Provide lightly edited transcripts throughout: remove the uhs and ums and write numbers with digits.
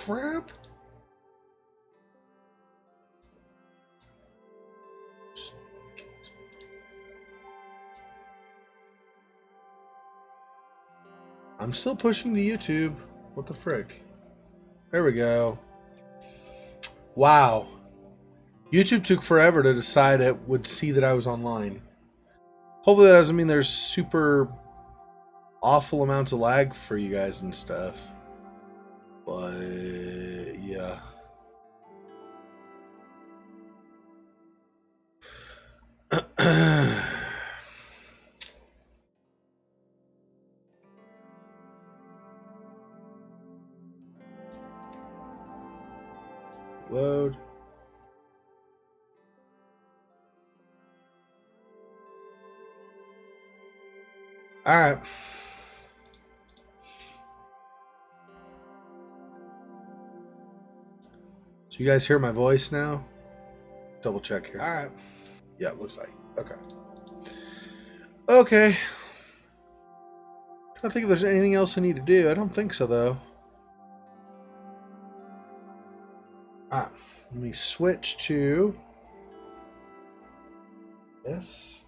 crap? I'm still pushing to YouTube. What the frick? There we go. Wow. YouTube took forever to decide it would see that I was online. Hopefully that doesn't mean there's super awful amounts of lag for you guys and stuff. But yeah. Load. All right. So you guys hear my voice now? Double check here. All right. Yeah, it looks like. Okay. Okay. I don't think if there's anything else I need to do. I don't think so, though. Let me switch to this.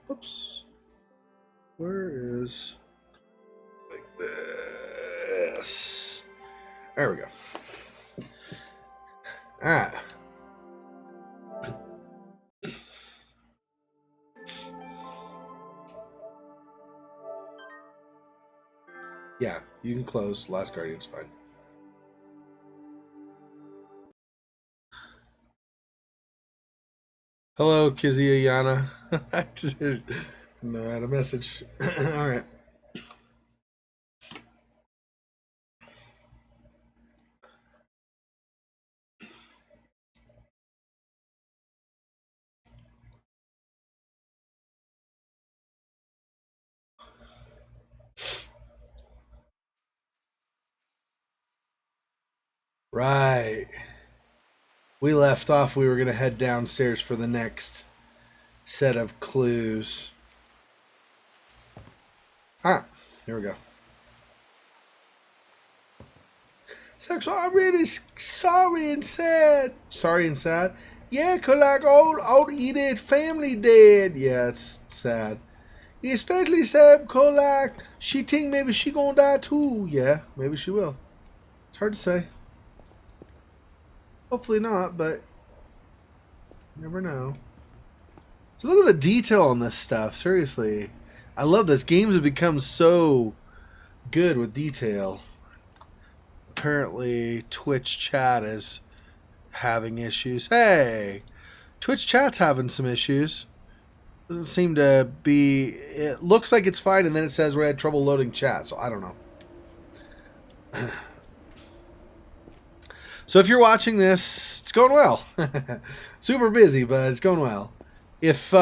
Oops. Where is like this? There we go. All right. Yeah, you can close. Last Guardian's fine. Hello, Kizzy Ayana. I didn't know I had a message. All right. Right. We left off. We were going to head downstairs for the next set of clues. Here we go. Sexual, I'm really sorry and sad. Sorry and sad? Yeah, 'cause like old Edith family dead. Yeah, it's sad. Especially sad 'cause like she think maybe she gonna die too. Yeah, maybe she will. It's hard to say. Hopefully not, but you never know. So look at the detail on this stuff. Seriously. I love this. Games have become so good with detail. Apparently, Twitch chat is having issues. Hey! Twitch chat's having some issues. Doesn't seem to be... It looks like it's fine, and then it says we had trouble loading chat, so I don't know. So if you're watching this, it's going well. Super busy, but it's going well. If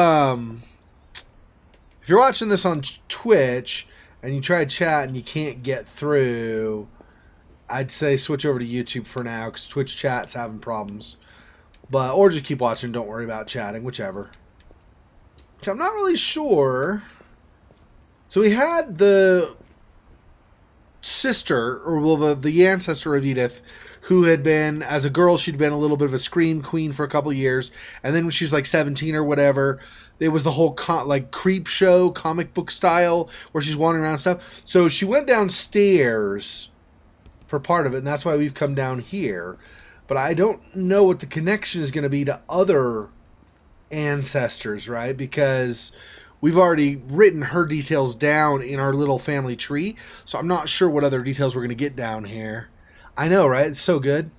you're watching this on Twitch and you try to chat and you can't get through, I'd say switch over to YouTube for now because Twitch chat's having problems. Or just keep watching. Don't worry about chatting, whichever. I'm not really sure. So we had the sister, or well, the ancestor of Edith, who had been, as a girl, she'd been a little bit of a scream queen for a couple years. And then when she was like 17 or whatever, it was the whole creep show, comic book style, where she's wandering around and stuff. So she went downstairs for part of it, and that's why we've come down here. But I don't know what the connection is going to be to other ancestors, right? Because we've already written her details down in our little family tree. So I'm not sure what other details we're going to get down here. I know, right? It's so good.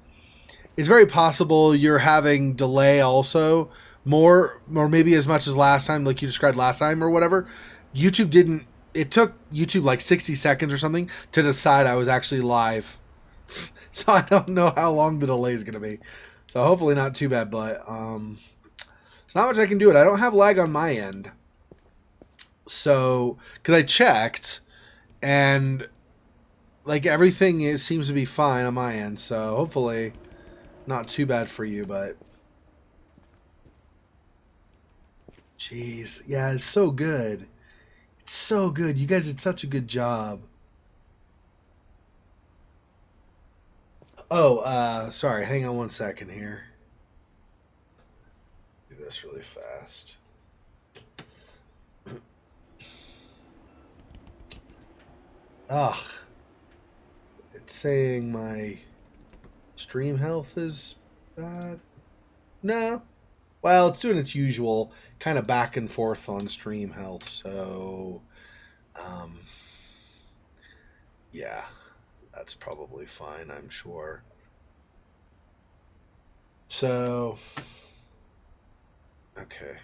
It's very possible you're having delay also. More, or maybe as much as last time, like you described last time or whatever. YouTube didn't... It took YouTube like 60 seconds or something to decide I was actually live. So I don't know how long the delay is going to be. So hopefully not too bad, but it's not much I can do. I don't have lag on my end. So, because I checked, and like everything seems to be fine on my end. So hopefully Not too bad for you, but... Jeez. Yeah, it's so good. It's so good. You guys did such a good job. Oh, sorry. Hang on one second here. Do this really fast. Ugh. It's saying my stream health is bad. No. Well, it's doing its usual kind of back and forth on stream health, so yeah, that's probably fine, I'm sure. So okay.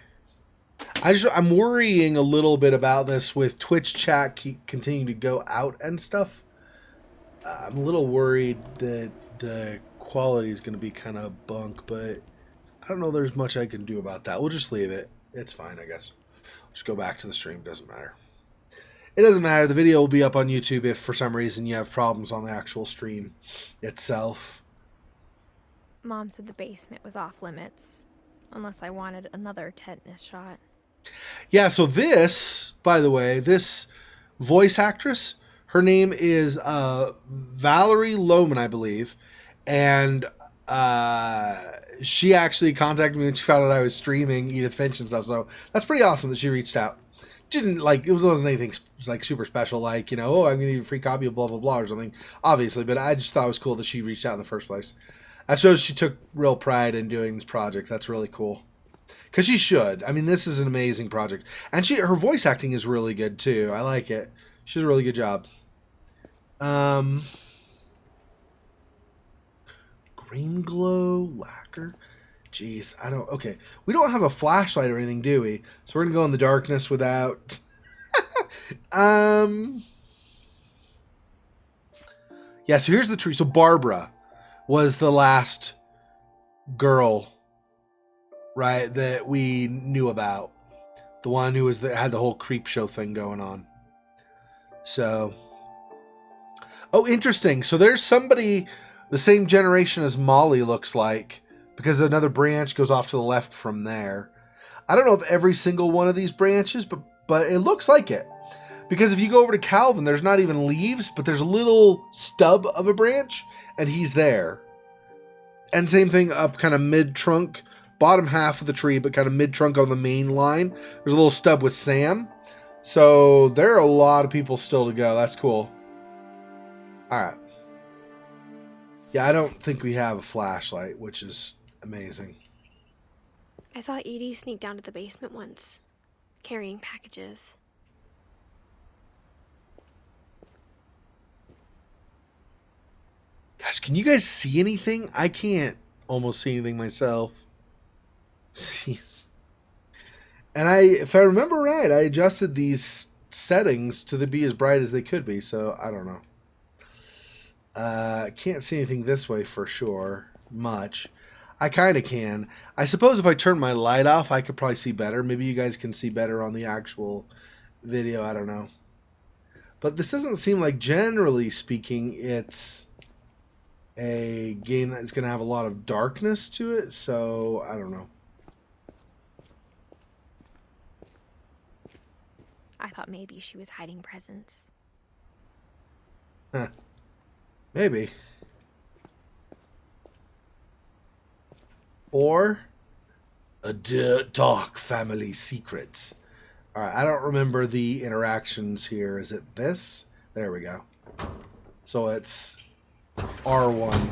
I'm worrying a little bit about this with Twitch chat continuing to go out and stuff. I'm a little worried that the quality is going to be kind of bunk, but I don't know there's much I can do about that. We'll just leave it. It's fine, I guess. Just go back to the stream. Doesn't matter. It doesn't matter. The video will be up on YouTube if for some reason you have problems on the actual stream itself. Mom said the basement was off limits, unless I wanted another tetanus shot. Yeah, so this, by the way, this voice actress, her name is Valerie Lohman, I believe, and she actually contacted me when she found out I was streaming Edith Finch and stuff, so that's pretty awesome that she reached out. Didn't like, it wasn't anything like super special, like, you know, oh, I'm gonna need a free copy of blah blah blah or something, obviously, but I just thought it was cool that she reached out in the first place. That shows she took real pride in doing this project. That's really cool, because she should. I mean, this is an amazing project, and her voice acting is really good too. I like it. She does a really good job. Green glow lacquer. Jeez, I don't... Okay, we don't have a flashlight or anything, do we? So we're going to go in the darkness without... Yeah, so here's the tree. So Barbara was the last girl, right, that we knew about. The one who had the whole creep show thing going on. So... Oh, interesting. So there's somebody the same generation as Molly looks like, because another branch goes off to the left from there. I don't know if every single one of these branches, but it looks like it. Because if you go over to Calvin, there's not even leaves, but there's a little stub of a branch, and he's there. And same thing up kind of mid-trunk, bottom half of the tree, but kind of mid-trunk on the main line. There's a little stub with Sam. So there are a lot of people still to go. That's cool. Alright. Yeah, I don't think we have a flashlight, which is amazing. I saw Edie sneak down to the basement once, carrying packages. Gosh, can you guys see anything? I can't almost see anything myself. Jeez. And if I remember right, I adjusted these settings to be as bright as they could be, so I don't know. I can't see anything this way for sure. Much. I kind of can. I suppose if I turn my light off, I could probably see better. Maybe you guys can see better on the actual video. I don't know. But this doesn't seem like, generally speaking, it's a game that's going to have a lot of darkness to it. So, I don't know. I thought maybe she was hiding presents. Huh. Maybe. Or a dark family secret. Alright, I don't remember the interactions here. Is it this? There we go. So it's R1.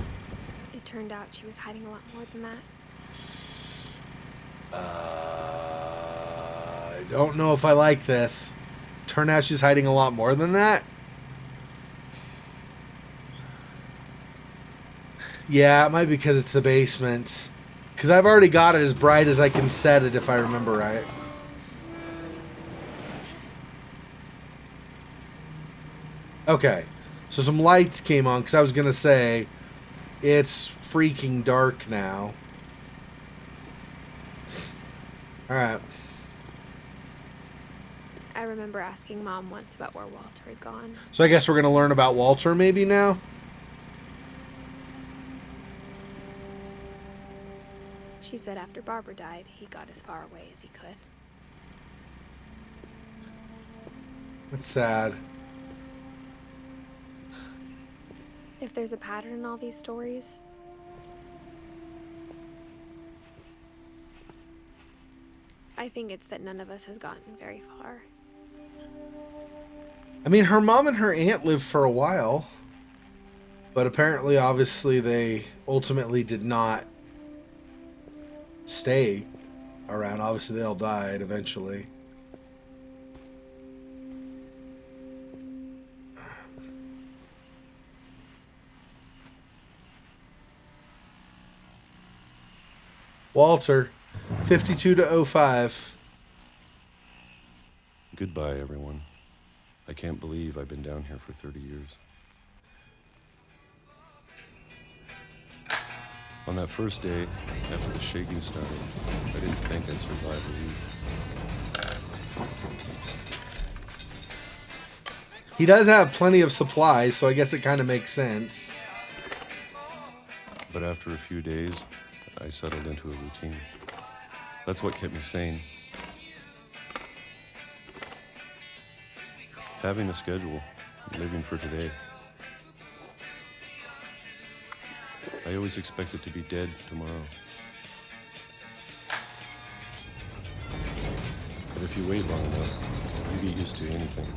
It turned out she was hiding a lot more than that. I don't know if I like this. Turned out she's hiding a lot more than that? Yeah, it might be because it's the basement. Because I've already got it as bright as I can set it, if I remember right. Okay. So some lights came on, because I was going to say, it's freaking dark now. Alright. I remember asking Mom once about where Walter had gone. So I guess we're going to learn about Walter maybe now? She said after Barbara died, he got as far away as he could. It's sad. If there's a pattern in all these stories, I think it's that none of us has gotten very far. I mean, her mom and her aunt lived for a while, but apparently, obviously, they ultimately did not stay around. Obviously, they all died eventually. Walter, 52 to 05. Goodbye, everyone. I can't believe I've been down here for 30 years. On that first day, after the shaking started, I didn't think I'd survive a week. He does have plenty of supplies, so I guess it kind of makes sense. But after a few days, I settled into a routine. That's what kept me sane. Having a schedule, living for today. I always expected to be dead tomorrow. But if you wait long enough, you get used to anything.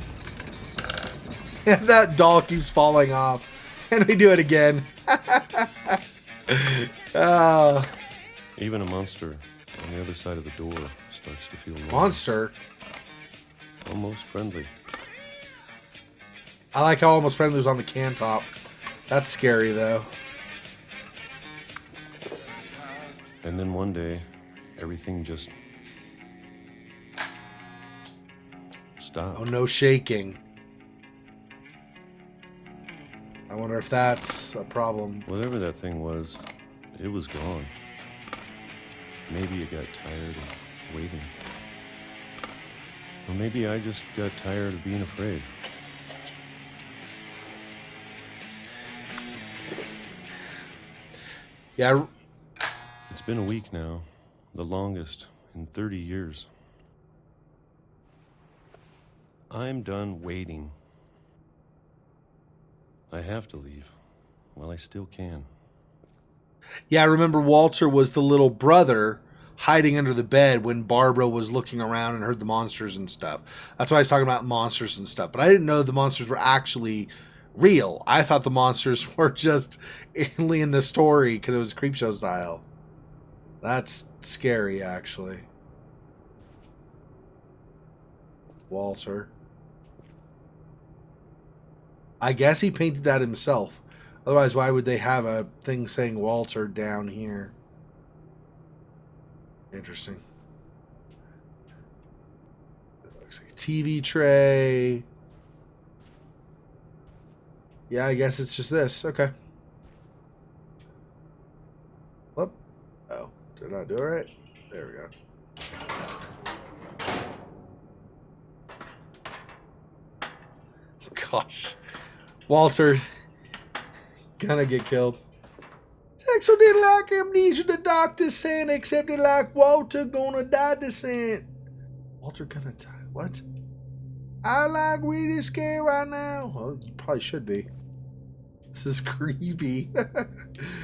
And that doll keeps falling off. And we do it again. Oh. Even a monster on the other side of the door starts to feel normal. Monster? Almost friendly. I like how Almost Friendly was on the can top. That's scary, though. And then one day, everything just stopped. Oh, no shaking. I wonder if that's a problem. Whatever that thing was, it was gone. Maybe it got tired of waiting. Or maybe I just got tired of being afraid. Yeah. It's been a week now, the longest in 30 years. I'm done waiting. I have to leave while I still can. Yeah, I remember Walter was the little brother hiding under the bed when Barbara was looking around and heard the monsters and stuff. That's why I was talking about monsters and stuff. But I didn't know the monsters were actually real. I thought the monsters were just only in the story because it was Creepshow style. That's scary, actually. Walter. I guess he painted that himself. Otherwise, why would they have a thing saying Walter down here? Interesting. Looks like a TV tray. Yeah, I guess it's just this. Okay. Whoop. Oh, did I do it right? There we go. Gosh. Walter gonna get killed. Xexor didn't like amnesia, the doctor said, except he like Walter gonna die descent. Walter gonna die? What? I like really scared right now. Well, you probably should be. This is creepy.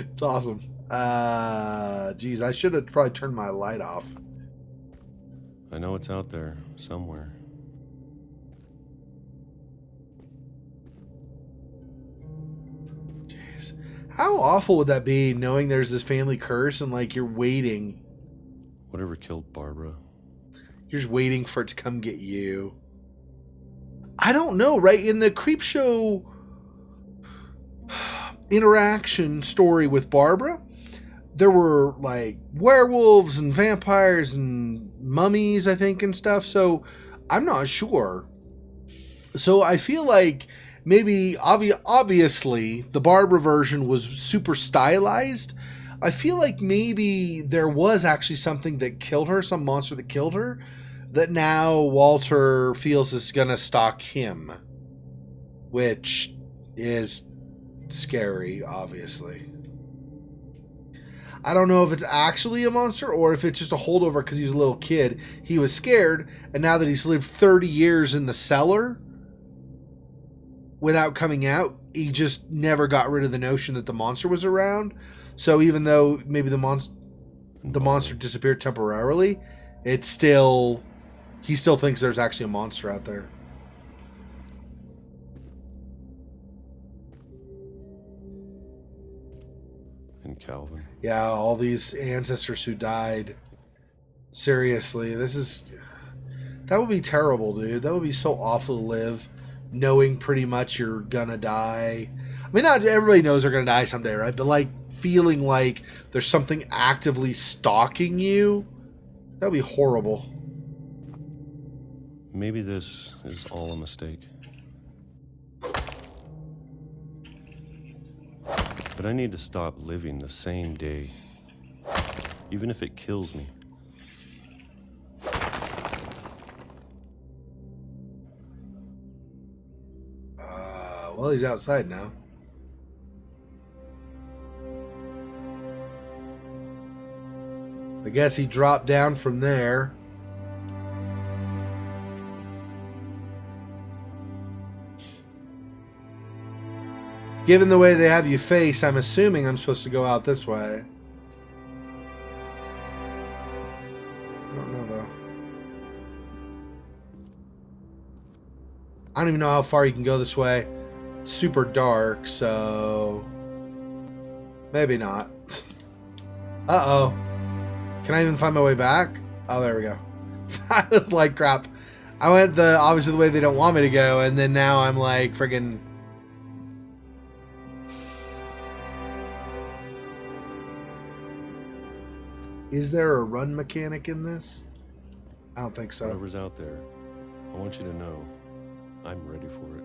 It's awesome. Geez, I should have probably turned my light off. I know it's out there somewhere. Jeez. How awful would that be, knowing there's this family curse and like you're waiting. Whatever killed Barbara. You're just waiting for it to come get you. I don't know, right? In the Creepshow interaction story with Barbara, there were like werewolves and vampires and mummies, I think, and stuff. So I'm not sure. So I feel like maybe obviously the Barbara version was super stylized. I feel like maybe there was actually something that killed her, some monster that killed her, that now Walter feels is gonna stalk him, which is scary, obviously. I don't know if it's actually a monster or if it's just a holdover because he was a little kid. He was scared, and now that he's lived 30 years in the cellar without coming out, he just never got rid of the notion that the monster was around. So even though maybe the monster disappeared temporarily, he still thinks there's actually a monster out there. And Calvin. Yeah, all these ancestors who died. Seriously, that would be terrible, dude. That would be so awful to live knowing pretty much you're gonna die. I mean, not everybody knows they're gonna die someday, right? But like feeling like there's something actively stalking you, that would be horrible. Maybe this is all a mistake. But I need to stop living the same day, even if it kills me. Well, he's outside now. I guess he dropped down from there. Given the way they have you face, I'm assuming I'm supposed to go out this way. I don't know, though. I don't even know how far you can go this way. It's super dark, so... maybe not. Uh-oh. Can I even find my way back? Oh, there we go. I was like, crap. I went obviously the way they don't want me to go, and then now I'm like friggin'... Is there a run mechanic in this? I don't think so. Whatever's out there, I want you to know I'm ready for it.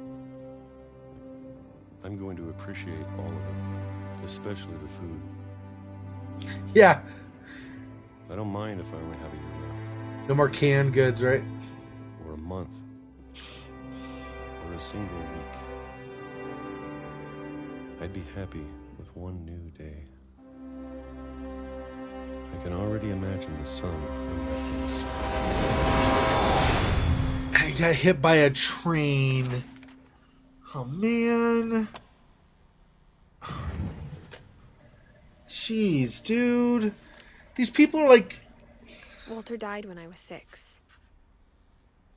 I'm going to appreciate all of it, especially the food. Yeah. I don't mind if I only have a year left. No more canned goods, right? Or a month. Or a single week. I'd be happy with one new day. I can already imagine the sun on my face. I got hit by a train. Oh, man. Jeez, dude. These people are like... Walter died when I was 6.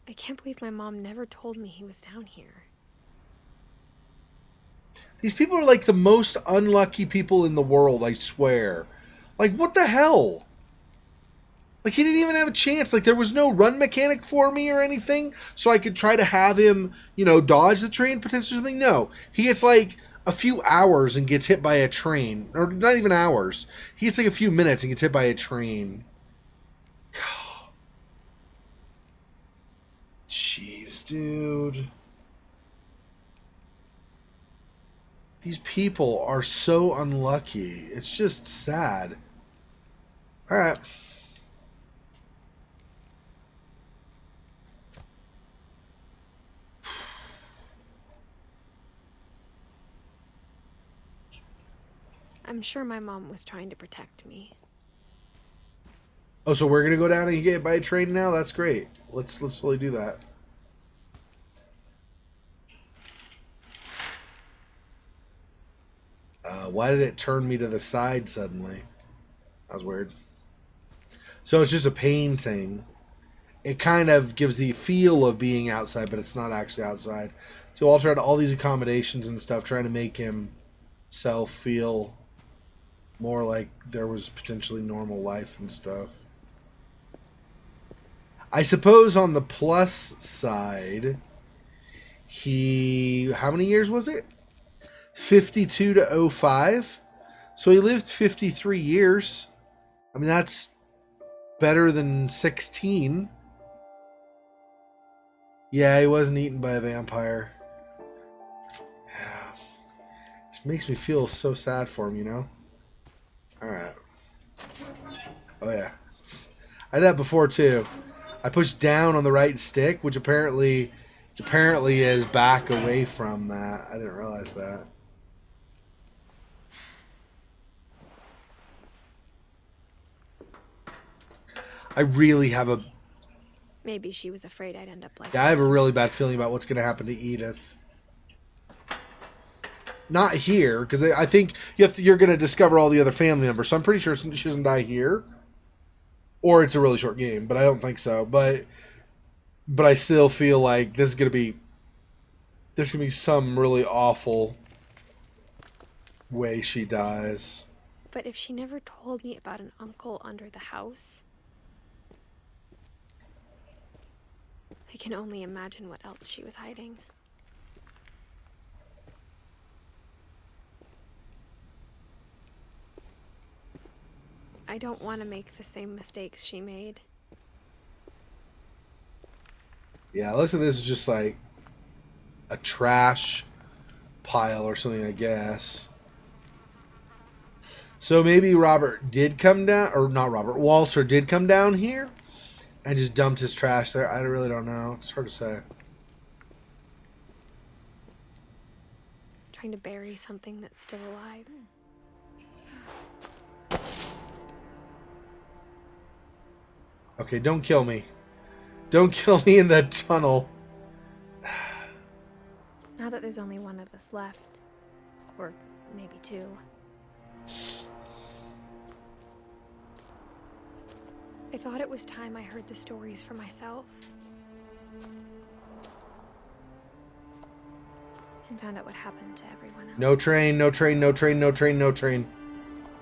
I can't believe my mom never told me he was down here. These people are like the most unlucky people in the world, I swear. Like, what the hell? Like, he didn't even have a chance. Like, there was no run mechanic for me or anything, so I could try to have him, you know, dodge the train potentially or something. No. He gets, like, a few hours and gets hit by a train. Or not even hours. He gets, like, a few minutes and gets hit by a train. Jeez, dude. These people are so unlucky. It's just sad. Alright. I'm sure my mom was trying to protect me. Oh, so we're gonna go down and get hit by a train now? That's great. Let's totally do that. Why did it turn me to the side suddenly? That was weird. So it's just a painting. It kind of gives the feel of being outside, but it's not actually outside. So Walter had all these accommodations and stuff, trying to make himself feel more like there was potentially normal life and stuff. I suppose on the plus side, how many years was it? 52 to 05. So he lived 53 years. I mean, that's better than 16. Yeah, he wasn't eaten by a vampire. Yeah. It makes me feel so sad for him, you know? Alright. Oh, yeah. I did that before, too. I pushed down on the right stick, which apparently is back away from that. I didn't realize that. I really have a Maybe she was afraid I'd end up like I have a really bad feeling about what's going to happen to Edith. Not here, because I think you're going to discover all the other family members. So I'm pretty sure she doesn't die here, or it's a really short game. But I don't think so. But I still feel like this is going to be there's going to be some really awful way she dies. But if she never told me about an uncle under the house, I can only imagine what else she was hiding. I don't want to make the same mistakes she made. Yeah, it looks like this is just like a trash pile or something, I guess. So maybe Robert did come down, or not Robert, Walter did come down here and just dumped his trash there. I really don't know. It's hard to say. Trying to bury something that's still alive. Okay, don't kill me. Don't kill me in that tunnel. Now that there's only one of us left, or maybe two. I thought it was time I heard the stories for myself. And found out what happened to everyone else. No train, no train, no train, no train, no train.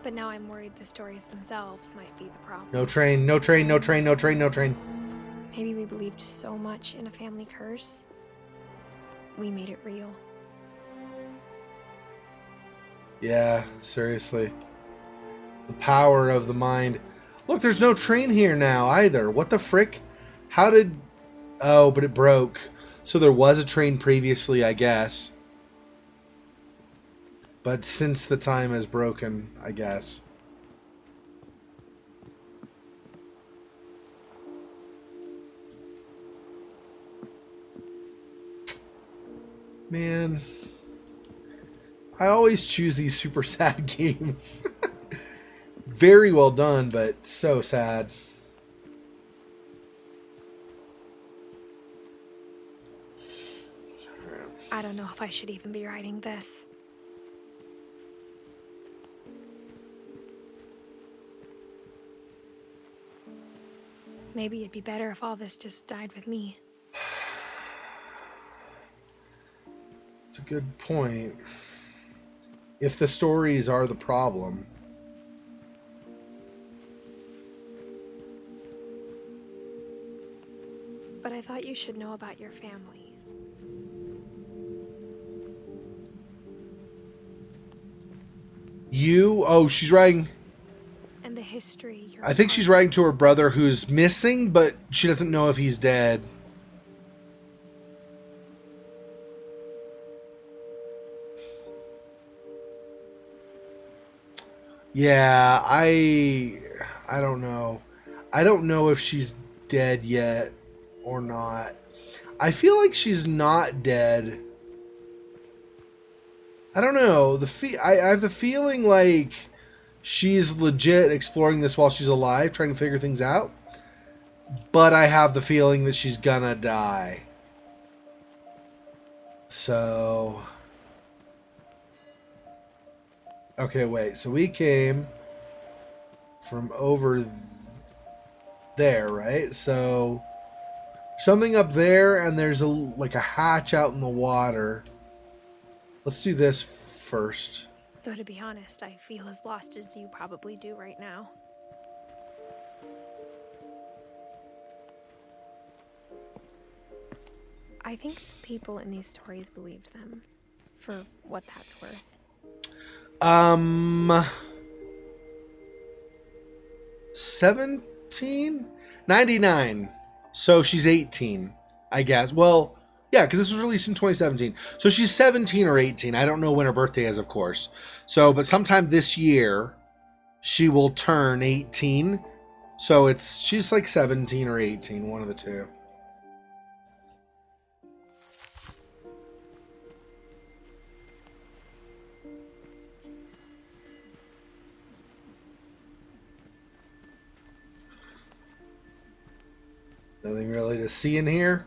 But now I'm worried the stories themselves might be the problem. No train, no train, no train, no train, no train. Maybe we believed so much in a family curse, we made it real. Yeah, seriously. The power of the mind. Look, there's no train here now either. What the frick? How did... Oh, but it broke. So there was a train previously, I guess. But since the time has broken, I guess. Man. I always choose these super sad games. Very well done, but so sad. I don't know if I should even be writing this. Maybe it'd be better if all this just died with me. It's a good point. If the stories are the problem. But I thought you should know about your family. You? Oh, she's writing... And the history you're I think she's writing to her brother who's missing, but she doesn't know if he's dead. Yeah, I don't know. I don't know if she's dead yet or not. I feel like she's not dead. I don't know. I have the feeling like she's legit exploring this while she's alive, trying to figure things out. But I have the feeling that she's gonna die. So... Okay, wait. So we came from over there, right? So something up there, and there's like a hatch out in the water. Let's do this first. Though to be honest, I feel as lost as you probably do right now. I think the people in these stories believed them, for what that's worth. 17? 99. So she's 18, I guess. Well, yeah, because this was released in 2017. So she's 17 or 18. I don't know when her birthday is, of course. So, but sometime this year, she will turn 18. So she's like 17 or 18, one of the two. Nothing really to see in here.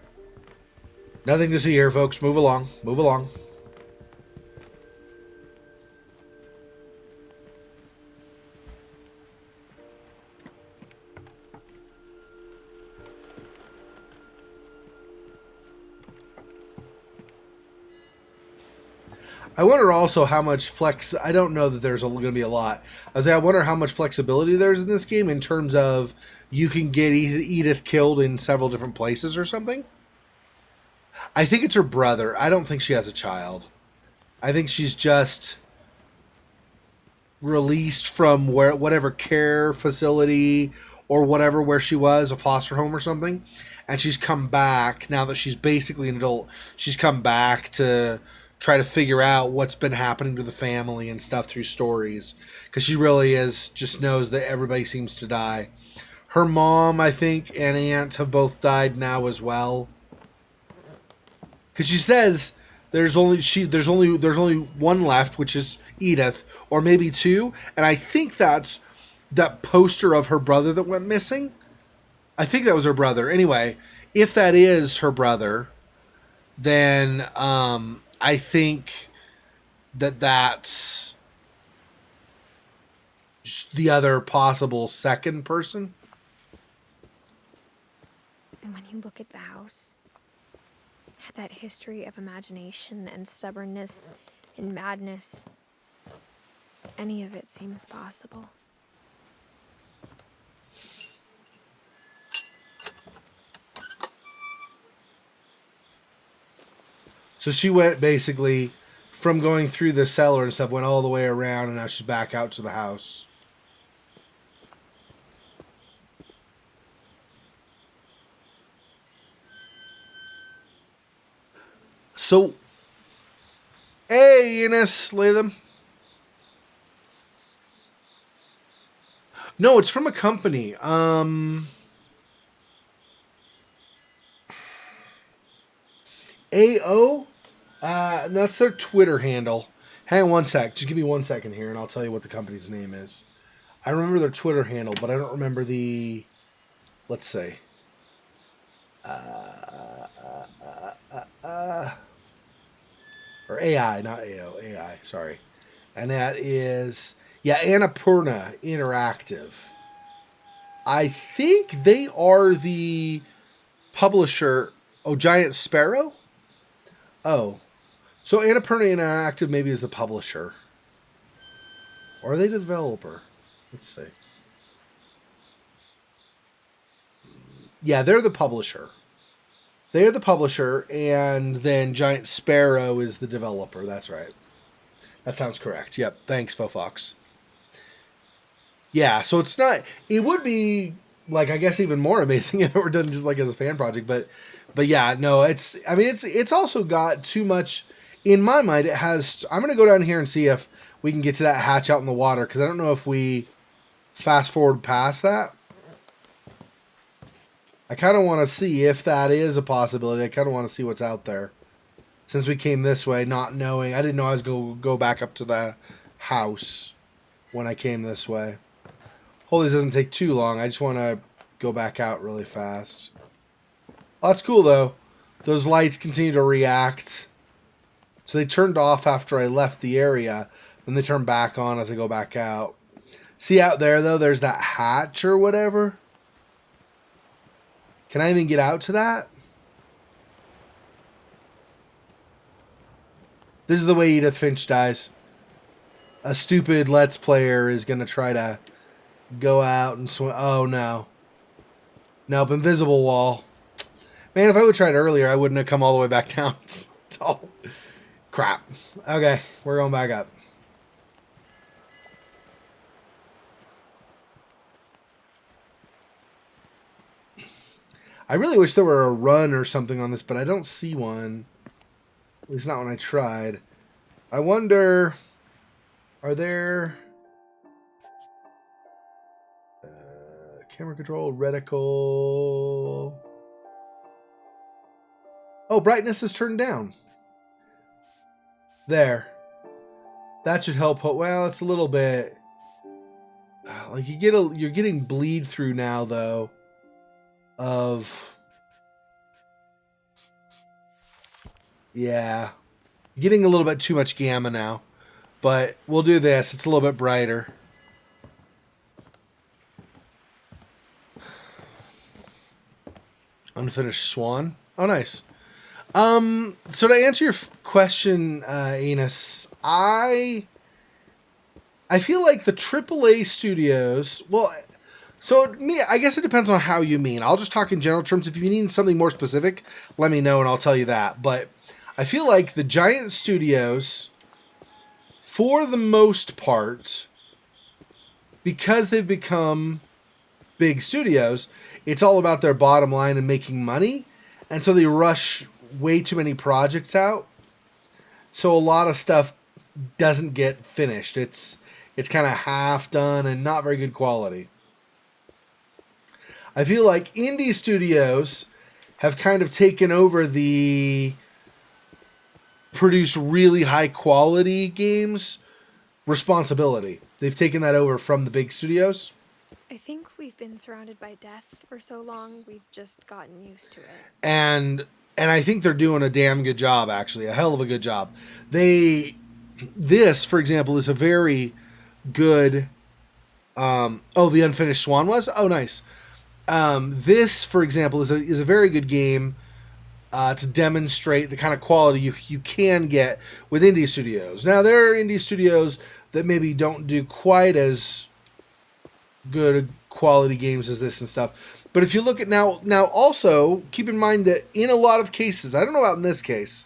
Nothing to see here, folks. Move along. Move along. I wonder also how much flex. I don't know that there's going to be a lot. I wonder how much flexibility there's in this game in terms of you can get Edith killed in several different places or something. I think it's her brother. I don't think she has a child. I think she's just released from whatever care facility or whatever where she was, a foster home or something, and she's come back now that she's basically an adult. She's come back to try to figure out what's been happening to the family and stuff through stories, because she really just knows that everybody seems to die. Her mom, I think, and aunt have both died now as well. Because she says there's only one left, which is Edith, or maybe two, and I think that's that poster of her brother that went missing. I think that was her brother. Anyway, if that is her brother, then I think that's the other possible second person. And when you look at the house, that history of imagination and stubbornness and madness, any of it seems possible. So she went basically from going through the cellar and stuff, went all the way around, and now she's back out to the house. So, hey, Enos, Latham. No, it's from a company. AO? That's their Twitter handle. Hang on one sec. Just give me 1 second here, and I'll tell you what the company's name is. I remember their Twitter handle, but I don't remember the... Let's see. Or AI, not AO. AI, sorry. And that is... Yeah, Annapurna Interactive. I think they are the publisher... Oh, Giant Sparrow? Oh. So Annapurna Interactive maybe is the publisher. Or are they the developer? Let's see. Yeah, they're the publisher. They're the publisher, and then Giant Sparrow is the developer. That's right. That sounds correct. Yep. Thanks, Fofox. Yeah, so it's not... It would be, like, I guess even more amazing if it were done just, like, as a fan project, but yeah, no, it's... I mean, it's also got too much... In my mind, it has... I'm going to go down here and see if we can get to that hatch out in the water, because I don't know if we fast forward past that. I kind of want to see if that is a possibility. I kind of want to see what's out there. Since we came this way, not knowing... I didn't know I was going to go back up to the house when I came this way. Hopefully this doesn't take too long. I just want to go back out really fast. Oh, that's cool, though. Those lights continue to react. So they turned off after I left the area. Then they turn back on as I go back out. See out there, though? There's that hatch or whatever. Can I even get out to that? This is the way Edith Finch dies. A stupid Let's Player is going to try to go out and swim. Oh, no. Nope, invisible wall. Man, if I would have tried earlier, I wouldn't have come all the way back down. It's all crap. Okay, we're going back up. I really wish there were a run or something on this, but I don't see one. At least not when I tried. I wonder... Are there... camera control, reticle... Oh, brightness is turned down. There. That should help. Well, it's a little bit... Like, you're getting bleed through now, though, of Yeah. Getting a little bit too much gamma now. But we'll do this. It's a little bit brighter. Unfinished Swan. Oh, nice. So to answer your question, Enos, I feel like the AAA studios. Well, so me, I guess it depends on how you mean. I'll just talk in general terms. If you need something more specific, let me know and I'll tell you that. But I feel like the giant studios, for the most part, because they've become big studios, it's all about their bottom line and making money, and so they rush way too many projects out. So a lot of stuff doesn't get finished. It's kind of half done and not very good quality. I feel like indie studios have kind of taken over the produce really high quality games responsibility. They've taken that over from the big studios. I think we've been surrounded by death for so long, we've just gotten used to it. And I think they're doing a damn good job, actually. A hell of a good job. This, for example, is a very good... the Unfinished Swan was? Oh, nice. This, for example, is a very good game to demonstrate the kind of quality you can get with indie studios. Now, there are indie studios that maybe don't do quite as good quality games as this and stuff. But if you look at now also keep in mind that in a lot of cases, I don't know about in this case,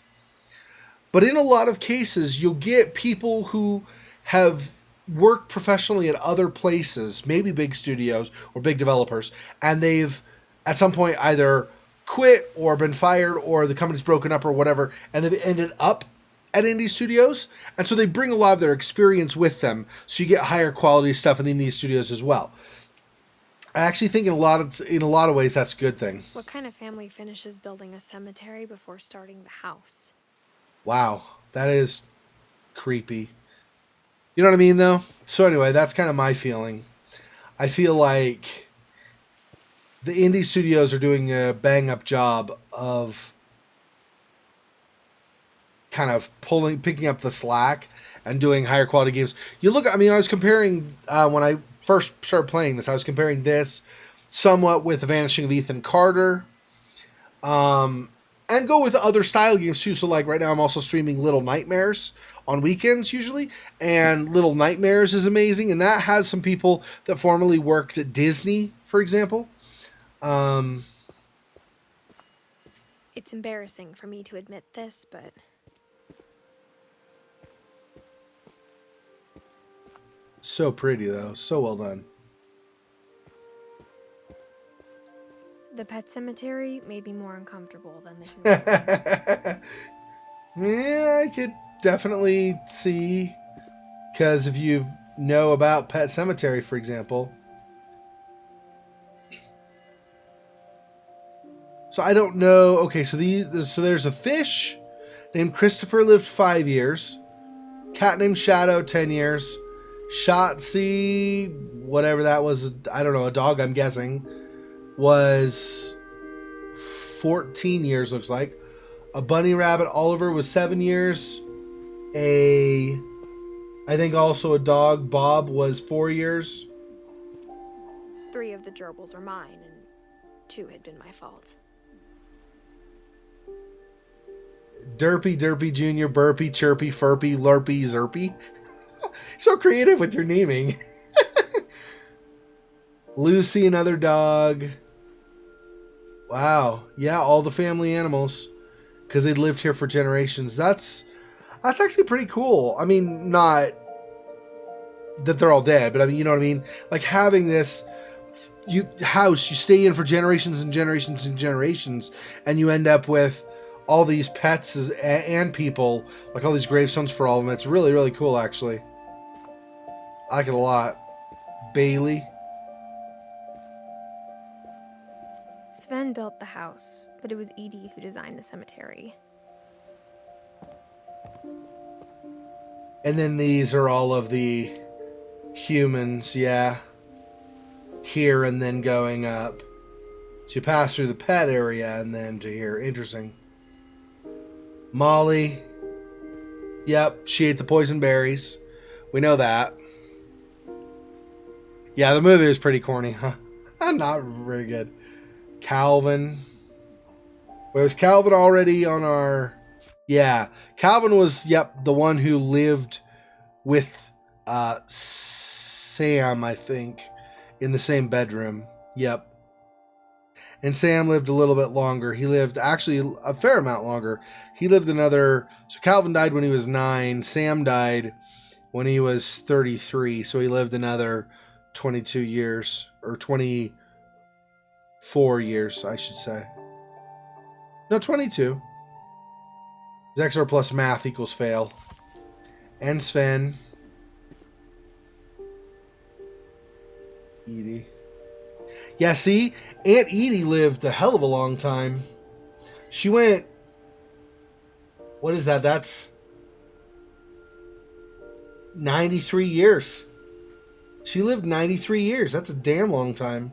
but in a lot of cases, you'll get people who have worked professionally at other places, maybe big studios or big developers, and they've at some point either quit or been fired or the company's broken up or whatever, and they've ended up at indie studios, and so they bring a lot of their experience with them, so you get higher quality stuff in the indie studios as well. I actually think in a lot of ways that's a good thing. What kind of family finishes building a cemetery before starting the house? Wow, that is creepy. You know what I mean, though? So anyway, that's kind of my feeling. I feel like the indie studios are doing a bang-up job of kind of picking up the slack and doing higher quality games. You look, I mean, I was comparing, when I first started playing this, I was comparing this somewhat with The Vanishing of Ethan Carter, and go with other style games too. So like right now I'm also streaming Little Nightmares on weekends usually, and Little Nightmares is amazing, and that has some people that formerly worked at Disney, for example. It's embarrassing for me to admit this, but So pretty though, so well done. the pet cemetery made me more uncomfortable than the human. Yeah, I could definitely see, because if you know about Pet Cemetery, for example. So I don't know. Okay, so there's a fish named Christopher, lived 5 years. Cat named Shadow, 10 years. Shotzi, whatever that was, I don't know, a dog, I'm guessing, was 14 years, looks like. A bunny rabbit, Oliver, was 7 years. I think also a dog, Bob, was 4 years. 3 of the gerbils are mine, and 2 had been my fault. Derpy, Derpy Jr., Burpy, Chirpy, Furpy, Lurpy, Zerpy. So creative with your naming. Lucy, another dog. Wow. Yeah, all the family animals. Because they'd lived here for generations. That's actually pretty cool. I mean, not that they're all dead, but I mean, you know what I mean? Like having this house you stay in for generations and generations and generations, and you end up with all these pets and people, like all these gravestones for all of them. It's really, really cool, actually. I like it a lot. Bailey. Sven built the house, but it was Edie who designed the cemetery. And then these are all of the humans, yeah. Here and then going up. So you pass through the pet area and then to here. Interesting. Molly. Yep, she ate the poison berries. We know that. Yeah, the movie was pretty corny, huh? Not very good. Calvin. Wait, was Calvin already on our... Yeah, Calvin was, yep, the one who lived with Sam, I think, in the same bedroom. Yep. And Sam lived a little bit longer. He lived actually a fair amount longer. He lived another... So Calvin died when he was 9. Sam died when he was 33. So he lived another 22 years. Or 24 years, I should say. No, 22. Xexor plus math equals fail. And Sven. Edie. Yeah, see? Aunt Edie lived a hell of a long time. She went... What is that? That's 93 years. She lived 93 years. That's a damn long time.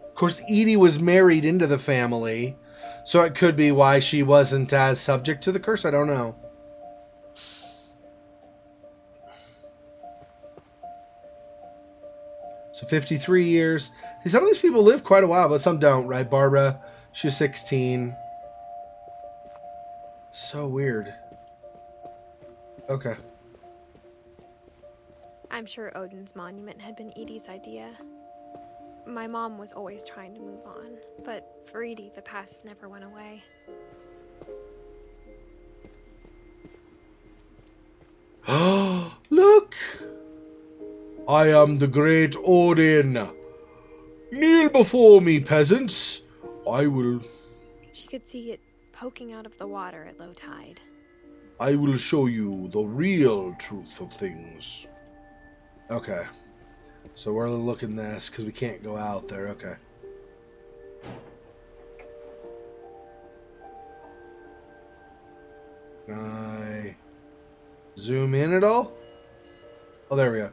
Of course, Edie was married into the family, so it could be why she wasn't as subject to the curse. I don't know. So 53 years. See, some of these people live quite a while, but some don't, right? Barbara, she was 16. So weird. Okay. I'm sure Odin's monument had been Edie's idea. My mom was always trying to move on, but for Edie, the past never went away. Look! I am the great Odin. Kneel before me, peasants. I will She could see it poking out of the water at low tide. show you the real truth of things. Okay. So we're looking this because we can't go out there. Okay. Can I zoom in at all? Oh, there we go.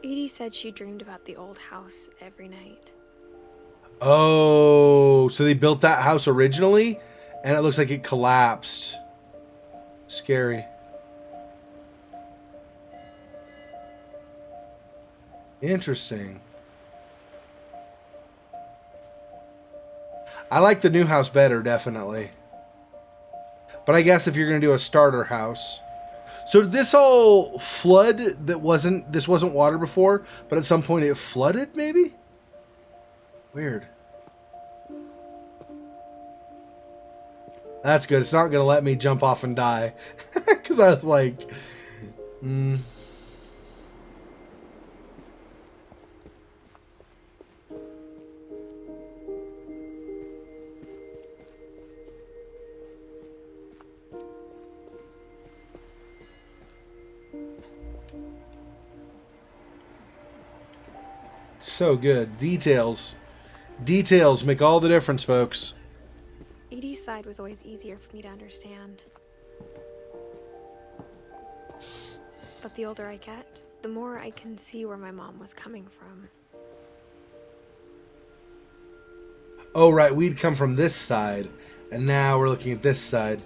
Edie said she dreamed about the old house every night. Oh, so they built that house originally, and it looks like it collapsed. Scary. Interesting. I like the new house better, definitely. But I guess if you're going to do a starter house... So did this all flood this wasn't water before, but at some point it flooded, maybe? Weird. That's good. It's not going to let me jump off and die. Because I was like... So good. Details. Details make all the difference, folks. Edie's side was always easier for me to understand. But the older I get, the more I can see where my mom was coming from. Oh, right. We'd come from this side, and now we're looking at this side.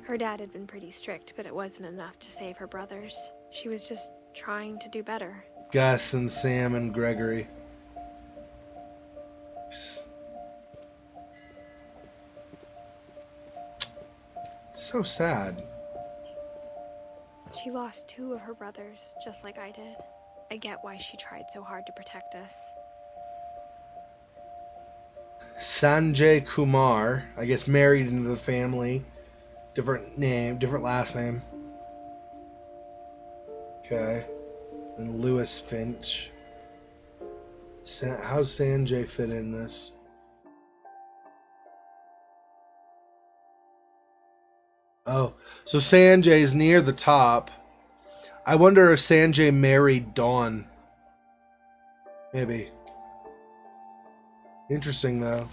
Her dad had been pretty strict, but it wasn't enough to save her brothers. She was just trying to do better. Gus and Sam and Gregory. So sad. She lost 2 of her brothers, just like I did. I get why she tried so hard to protect us. Sanjay Kumar, I guess married into the family. Different name, different last name. Okay. And Lewis Finch. How's Sanjay fit in this? Oh, so Sanjay's near the top. I wonder if Sanjay married Dawn. Maybe. Interesting, though.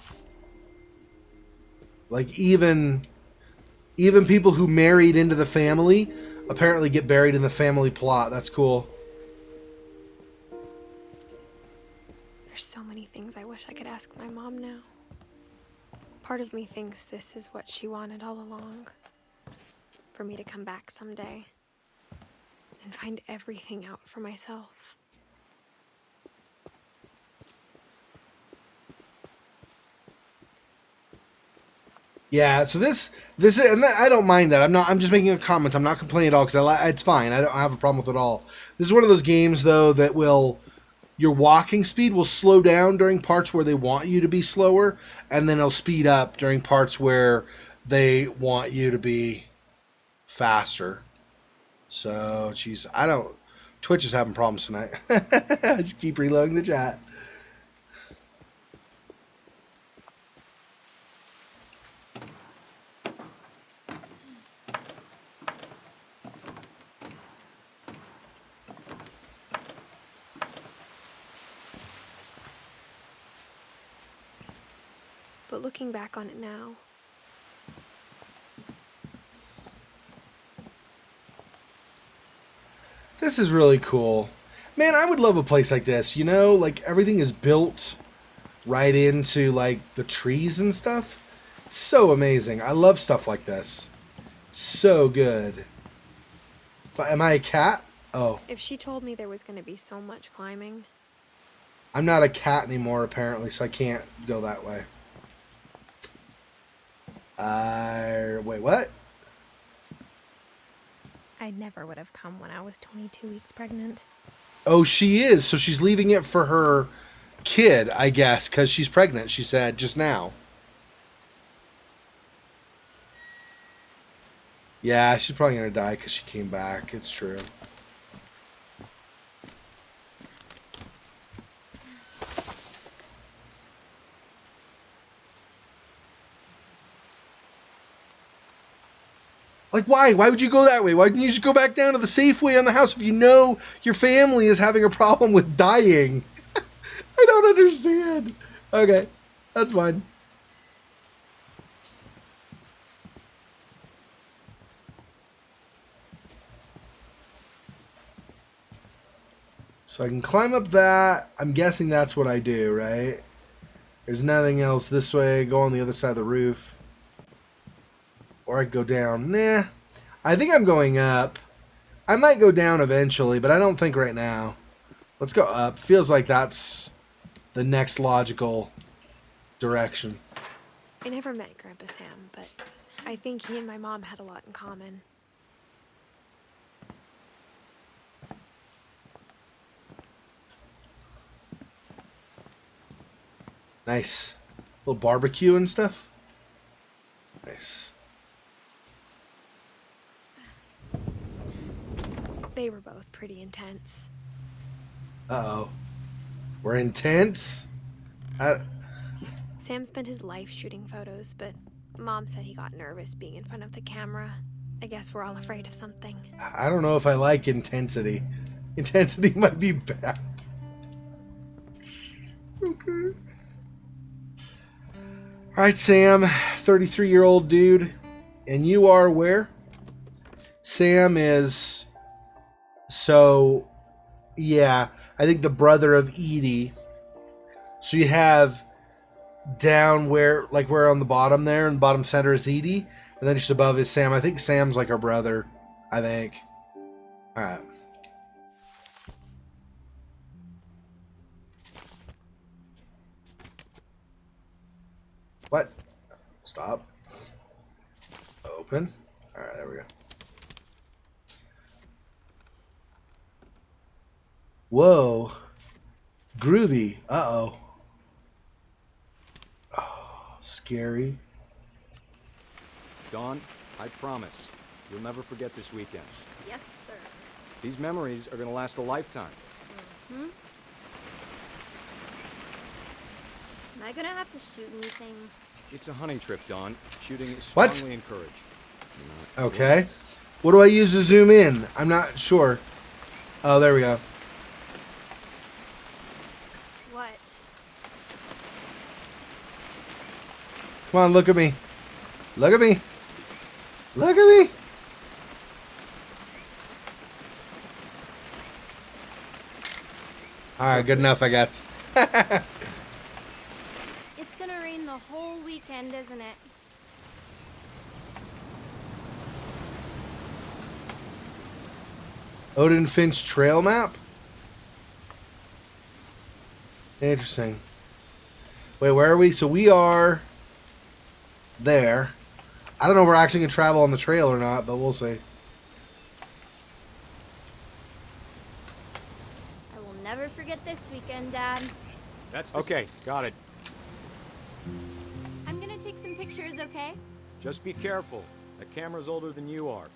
Like, even people who married into the family apparently get buried in the family plot. That's cool. There's so many things I wish I could ask my mom now. Part of me thinks this is what she wanted all along. For me to come back someday and find everything out for myself. Yeah, so this is, and I don't mind that. I'm just making a comment. I'm not complaining at all because it's fine. I don't have a problem with it at all. This is one of those games though that your walking speed will slow down during parts where they want you to be slower, and then it'll speed up during parts where they want you to be faster. So, geez, Twitch is having problems tonight. I just keep reloading the chat. But looking back on it now, this is really cool. Man, I would love a place like this, you know? Like, everything is built right into, like, the trees and stuff. It's so amazing. I love stuff like this. So good. Am I a cat? Oh. if she told me there was going to be so much climbing, I'm not a cat anymore, apparently, so I can't go that way. Wait, what? I never would have come when I was 22 weeks pregnant. Oh, she is. So she's leaving it for her kid, I guess, because she's pregnant, she said just now. Yeah, she's probably going to die because she came back. It's true. Like, why? Why would you go that way? Why didn't you just go back down to the safe way on the house if you know your family is having a problem with dying? I don't understand. Okay, that's fine. So I can climb up that. I'm guessing that's what I do, right? There's nothing else this way. Go on the other side of the roof. Or I could go down. Nah. I think I'm going up. I might go down eventually, but I don't think right now. Let's go up. Feels like that's the next logical direction. I never met Grandpa Sam, but I think he and my mom had a lot in common. Nice. Little barbecue and stuff. Nice. They were both pretty intense. Uh-oh. We're intense? Sam spent his life shooting photos, but Mom said he got nervous being in front of the camera. I guess we're all afraid of something. I don't know if I like intensity. Intensity might be bad. Okay. Alright, Sam, 33-year-old dude. And you are where? Sam is... So, yeah, I think the brother of Edie. So you have down where on the bottom there, in the bottom center is Edie. And then just above is Sam. I think Sam's like our brother. I think. Alright. What? Stop. Open. Alright, there we go. Whoa. Groovy. Uh-oh. Oh, scary. Dawn, I promise, you'll never forget this weekend. Yes, sir. These memories are gonna last a lifetime. Hmm? Am I gonna have to shoot anything? It's a hunting trip, Dawn. Shooting is What? strongly encouraged. Okay. What do I use to zoom in? I'm not sure. Oh, there we go. What? Come on, look at me. Look at me. Look at me. All right, good enough, I guess. It's gonna rain the whole weekend, isn't it? Odin Finch trail map? Interesting. Wait, where are we? So we are there. I don't know if we're actually going to travel on the trail or not, but we'll see. I will never forget this weekend, Dad. That's okay. Got it. I'm gonna take some pictures, okay? Just be careful. That camera's older than you are.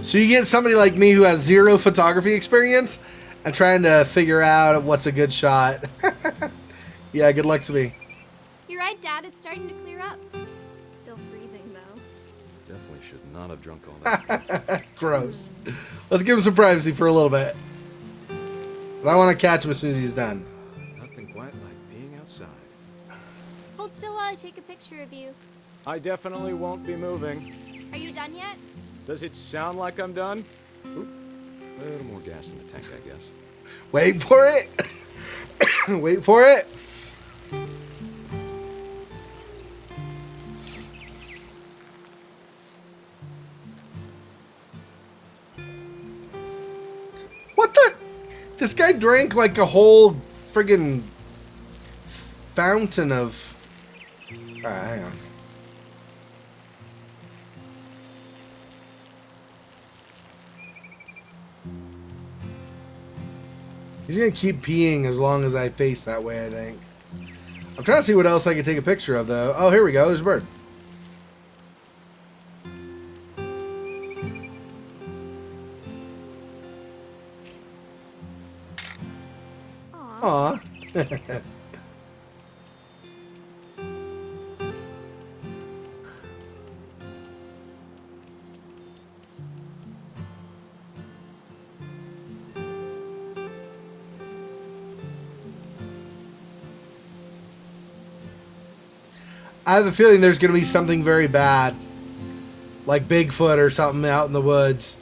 So you get somebody like me who has zero photography experience and trying to figure out what's a good shot. Yeah, good luck to me. You're right, Dad. It's starting to clear up. Still freezing, though. Definitely should not have drunk all that. Gross. Let's give him some privacy for a little bit. But I want to catch him as soon as he's done. Nothing quite like being outside. Hold still while I take a picture of you. I definitely won't be moving. Are you done yet? Does it sound like I'm done? Oop. A little more gas in the tank, I guess. Wait for it. Wait for it. What the? This guy drank like a whole friggin' fountain of... Alright, hang on. He's gonna keep peeing as long as I face that way, I think. I'm trying to see what else I can take a picture of, though. Oh, here we go. There's a bird. Aw. Aw. I have a feeling there's going to be something very bad. Like Bigfoot or something out in the woods.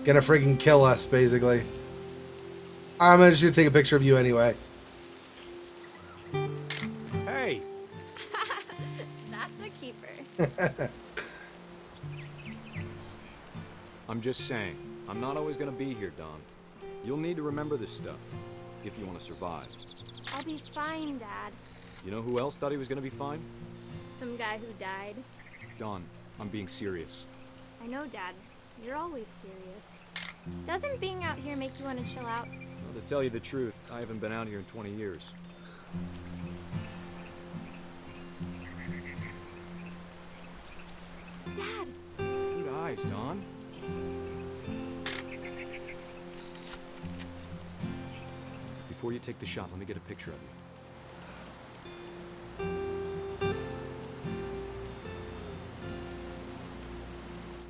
Gonna freaking kill us, basically. I'm just going to take a picture of you anyway. Hey! That's a keeper. I'm just saying, I'm not always gonna be here, Don. You'll need to remember this stuff, if you want to survive. I'll be fine, Dad. You know who else thought he was gonna be fine? Some guy who died. Don, I'm being serious. I know, Dad. You're always serious. Doesn't being out here make you want to chill out? Well, to tell you the truth, I haven't been out here in 20 years. Dad! Good eyes, Don. Before you take the shot, let me get a picture of you.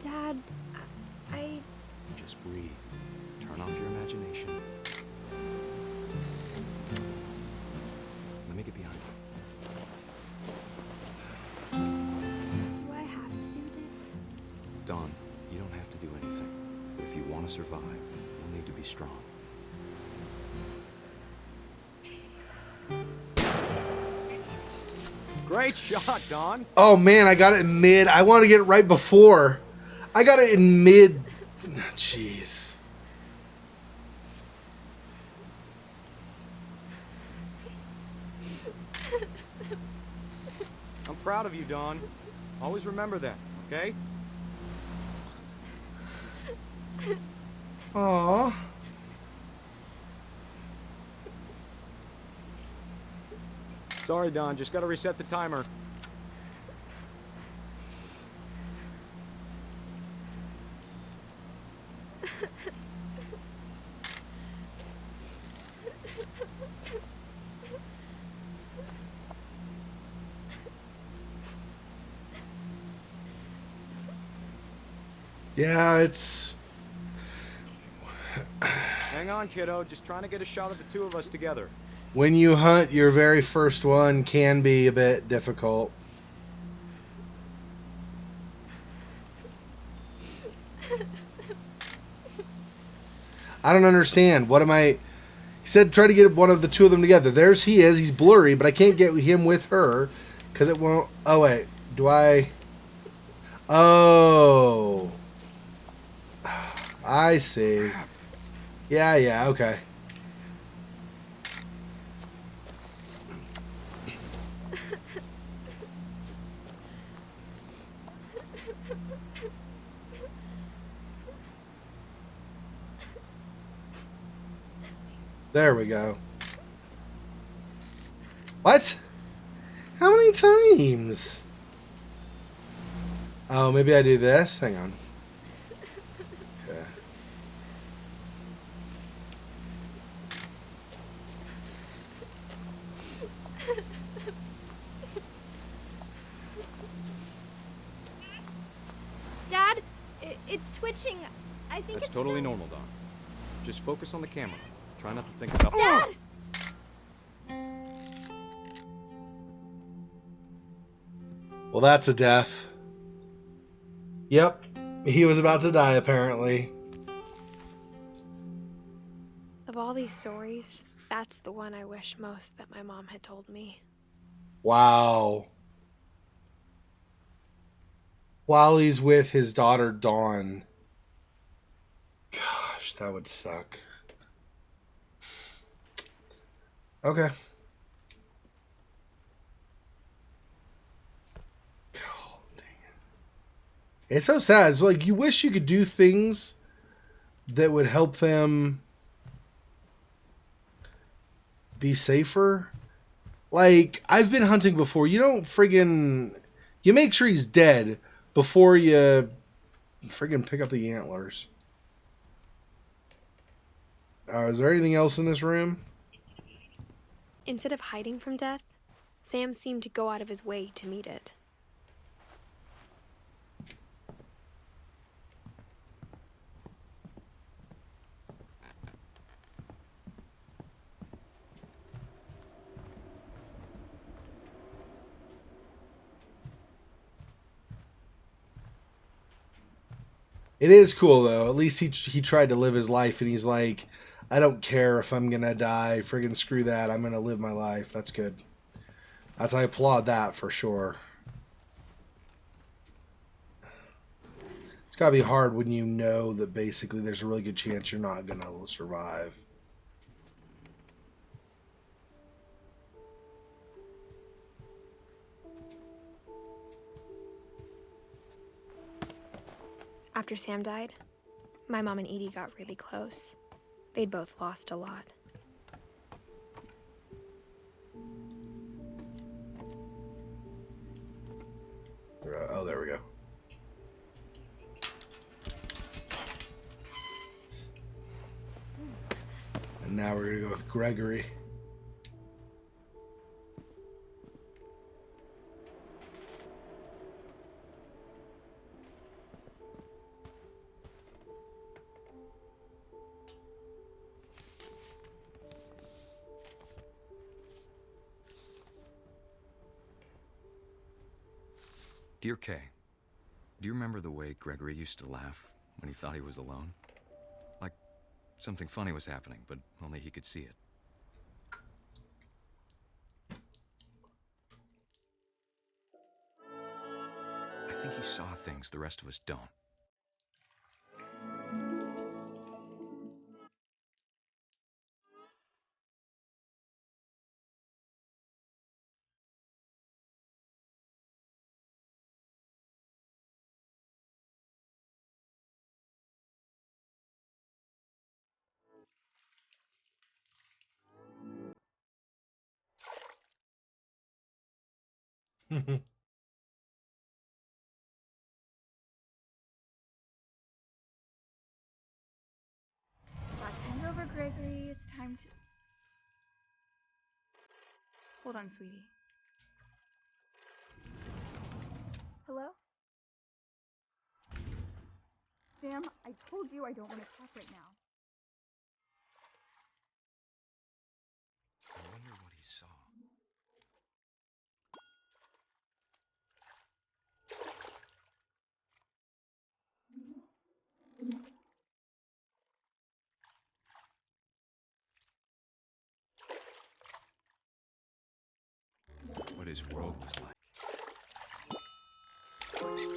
Dad, I... Just breathe. Turn off your imagination. Let me get behind you. Do I have to do this? Don, you don't have to do anything. But if you want to survive, you'll need to be strong. Great shot, Don. Oh man, I got it in mid. I want to get it right before. I got it in mid. Jeez. I'm proud of you, Don. Always remember that, okay? Aww. Sorry, Don. Just gotta reset the timer. Yeah, it's... Hang on, kiddo. Just trying to get a shot of the two of us together. When you hunt, your very first one can be a bit difficult. I don't understand. What am I... He said try to get one of the two of them together. There's he is. He's blurry, but I can't get him with her because it won't. Oh wait, do I? Oh, I see. Yeah, okay. There we go. What? How many times? Oh, maybe I do this. Hang on. Okay. Dad, it's twitching. I think That's it's totally so- normal, Don. Just focus on the camera. Try not to think about. Dad! Well, that's a death. Yep. He was about to die, apparently. Of all these stories, that's the one I wish most that my mom had told me. Wow. While he's with his daughter, Dawn. Gosh, that would suck. Okay. Oh, dang it. It's so sad. It's like you wish you could do things that would help them be safer. Like, I've been hunting before. You don't friggin'... You make sure he's dead before you friggin' pick up the antlers. Is there anything else in this room? Instead of hiding from death, Sam seemed to go out of his way to meet it. It is cool, though. At least he tried to live his life, and he's like, I don't care if I'm going to die. Friggin' screw that. I'm going to live my life. That's good. I applaud that for sure. It's got to be hard when you know that basically there's a really good chance you're not going to survive. After Sam died, my mom and Edie got really close. They'd both lost a lot. Oh, there we go. And now we're going to go with Gregory. Dear Kay, do you remember the way Gregory used to laugh when he thought he was alone? Like something funny was happening, but only he could see it. I think he saw things the rest of us don't. Hand over, Gregory. It's time to... Hold on, sweetie. Hello? Sam, I told you I don't want to talk right now. I wonder what he saw. his world was like. It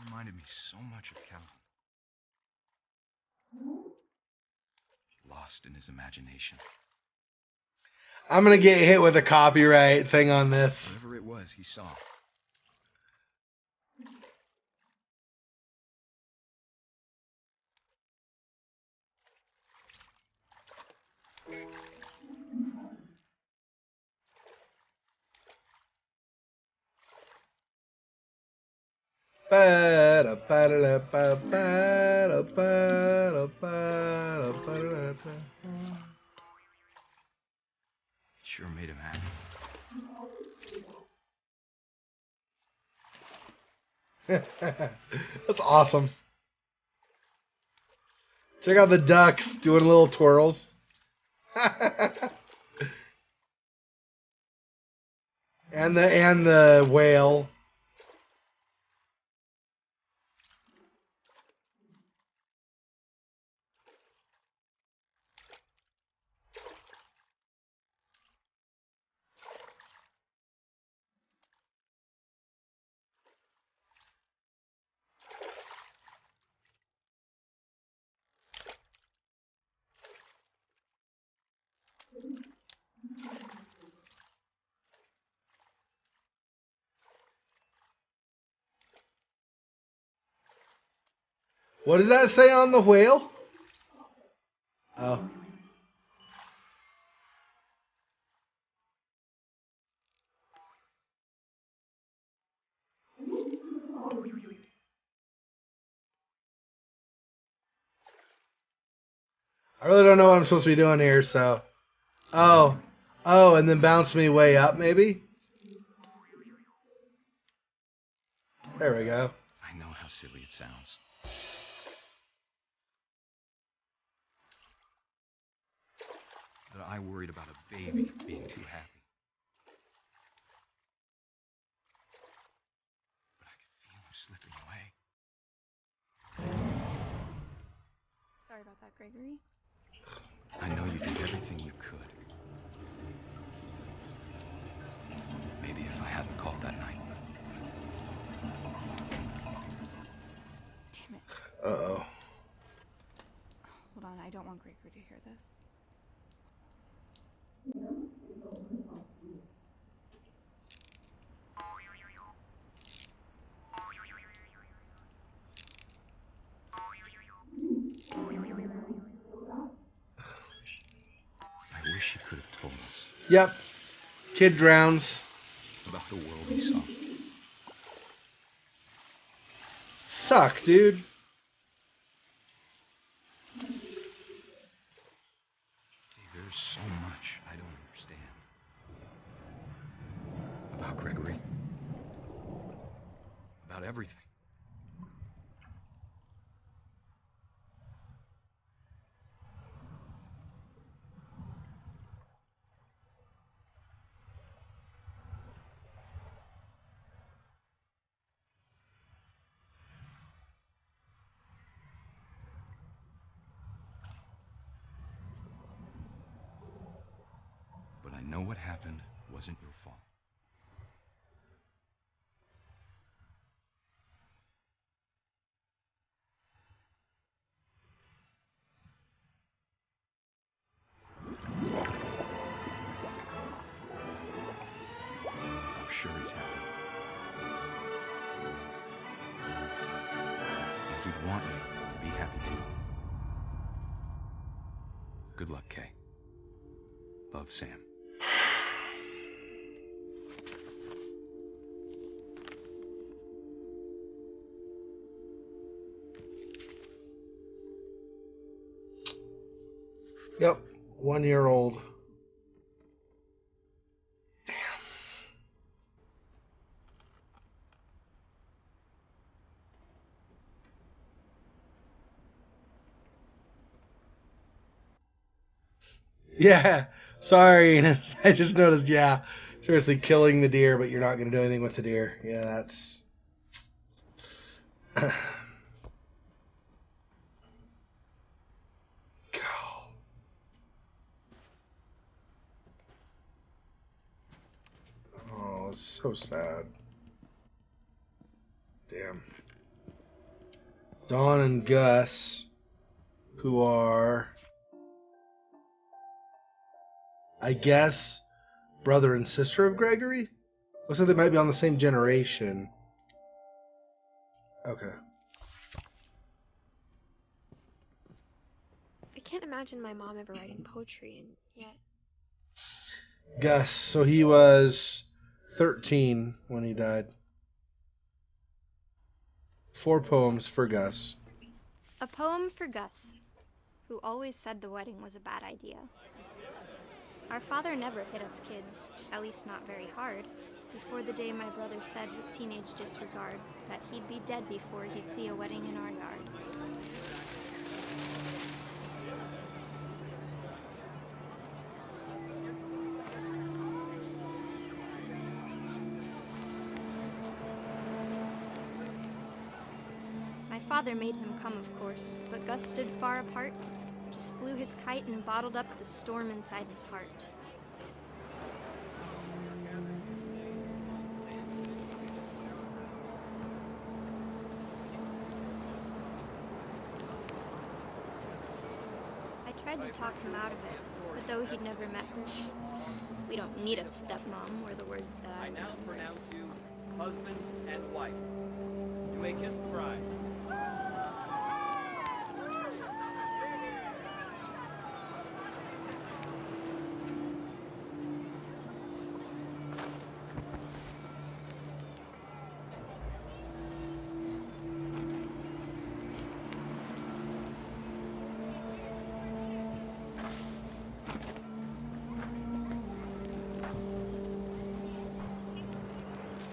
reminded me so much of Calvin. Lost in his imagination. I'm gonna get hit with a copyright thing on this. Whatever it was he saw. Sure made him happy. That's awesome. Check out the ducks doing little twirls. and the whale. What does that say on the whale? Oh. I really don't know what I'm supposed to be doing here, so. Oh, and then bounce me way up, maybe? There we go. I know how silly it sounds. But I worried about a baby being too happy. But I could feel him slipping away. Sorry about that, Gregory. I know you did everything you could. Maybe if I hadn't called that night. Damn it. Uh-oh. Hold on, I don't want Gregory to hear this. I wish he could have told us. Yep. Kid drowns. About the world he saw. Suck, dude. There's so much I don't understand. About Gregory. About everything. But I know what happened wasn't your fault. I'm sure he's happy. And he'd want me to be happy too. Good luck, Kay. Love, Sam. Yep. 1-year-old. Yeah. Sorry. I just noticed, yeah. Seriously, killing the deer, but you're not going to do anything with the deer. Yeah, that's... So sad. Damn. Dawn and Gus, who are, I guess, brother and sister of Gregory? Looks like they might be on the same generation. Okay. I can't imagine my mom ever writing poetry, and yet. Gus, so he was 13 when he died. 4 poems for Gus. A poem for Gus, who always said the wedding was a bad idea. Our father never hit us kids, at least not very hard, before the day my brother said with teenage disregard that he'd be dead before he'd see a wedding in our yard. My father made him come, of course, but Gus stood far apart, just flew his kite and bottled up the storm inside his heart. I tried to talk him out of it, but though he'd never met her, we don't need a stepmom, were the words that I now pronounce you husband and wife. You may kiss the bride.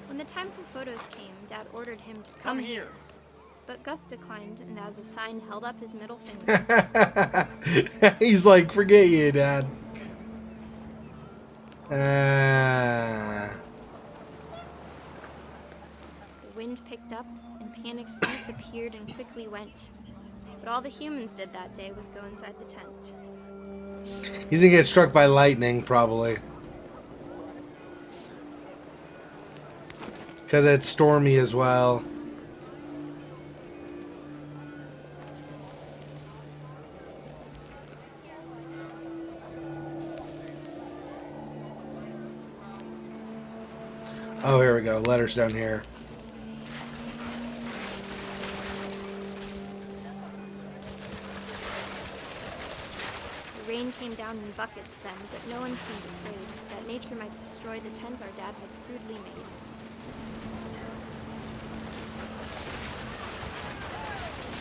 When the time for photos came, Dad ordered him to come here. But Gus declined, and as a sign held up his middle finger. He's like, forget you, Dad. Ah. The wind picked up, and panicked geese appeared and quickly went. But all the humans did that day was go inside the tent. He's gonna get struck by lightning, probably. Because it's stormy as well. Oh, here we go. Letters down here. The rain came down in buckets then, but no one seemed afraid that nature might destroy the tent our dad had crudely made.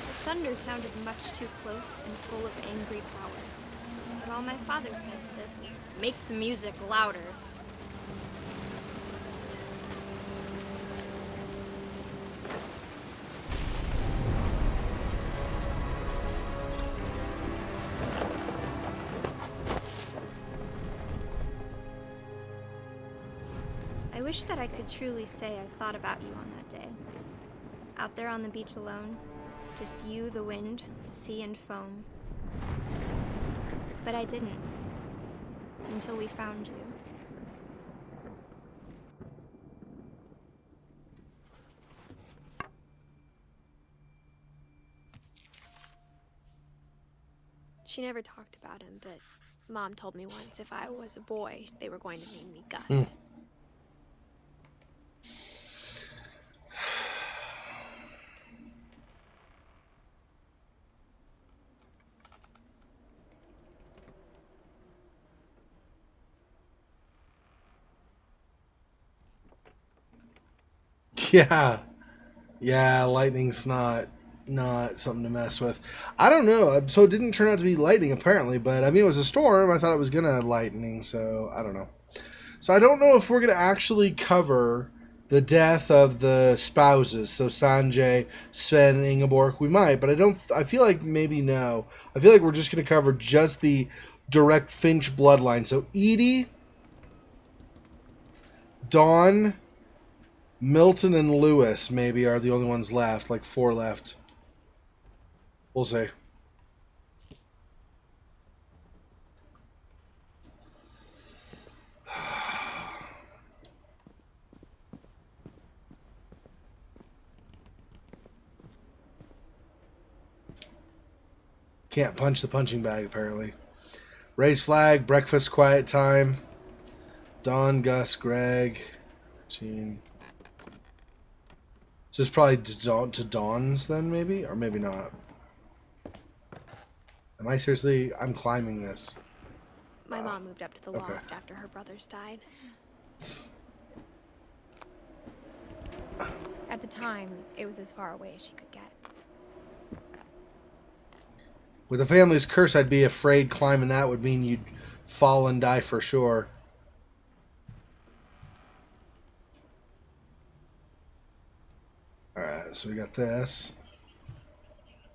The thunder sounded much too close and full of angry power. And all my father said to this was, "Make the music louder." I wish that I could truly say I thought about you on that day. Out there on the beach alone, just you, the wind, the sea, and foam. But I didn't. Until we found you. She never talked about him, but Mom told me once if I was a boy, they were going to name me Gus. Yeah. Yeah, lightning's not something to mess with. I don't know. So it didn't turn out to be lightning apparently, but I mean it was a storm. I thought it was gonna lightning, so I don't know. So I don't know if we're gonna actually cover the death of the spouses. So Sanjay, Sven, and Ingeborg. We might, but I feel like maybe no. I feel like we're just gonna cover just the direct Finch bloodline. So Edie, Dawn, Milton, and Lewis maybe are the only ones left. Like 4 left. We'll see. Can't punch the punching bag, apparently. Raise flag, breakfast, quiet time. Dawn, Gus, Greg. Routine. So it's probably to Dawn's then, maybe? Or maybe not. Am I seriously... I'm climbing this. My mom moved up to the Okay. loft after her brothers died. At the time, it was as far away as she could get. With the family's curse, I'd be afraid climbing that would mean you'd fall and die for sure. Alright, so we got this.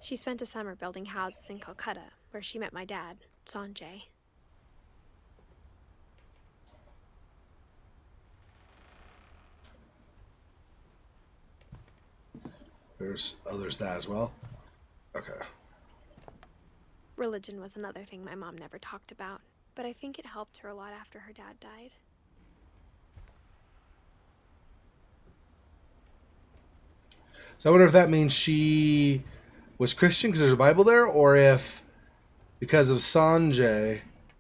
She spent a summer building houses in Calcutta, where she met my dad, Sanjay. There's that as well. Okay. Religion was another thing my mom never talked about, but I think it helped her a lot after her dad died. So I wonder if that means she was Christian because there's a Bible there, or if because of Sanjay...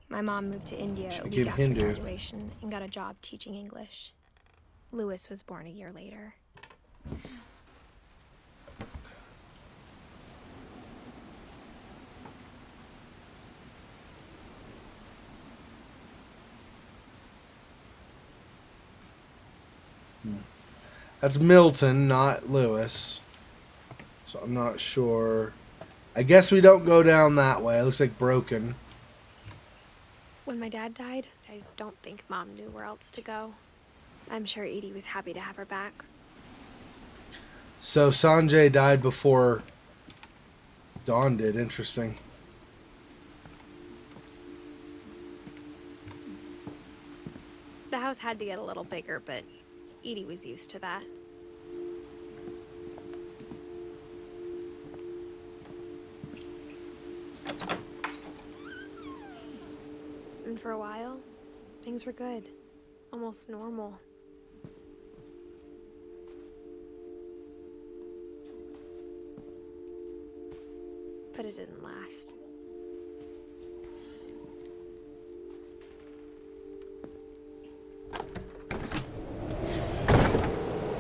My mom moved to India She a week became after Hindu. graduation and got a job teaching English. Lewis was born a year later. That's Milton, not Lewis. So I'm not sure. I guess we don't go down that way. It looks like broken. When my dad died, I don't think Mom knew where else to go. I'm sure Edie was happy to have her back. So Sanjay died before Dawn did. Interesting. The house had to get a little bigger, but Edie was used to that. And for a while, things were good. Almost normal. But it didn't last.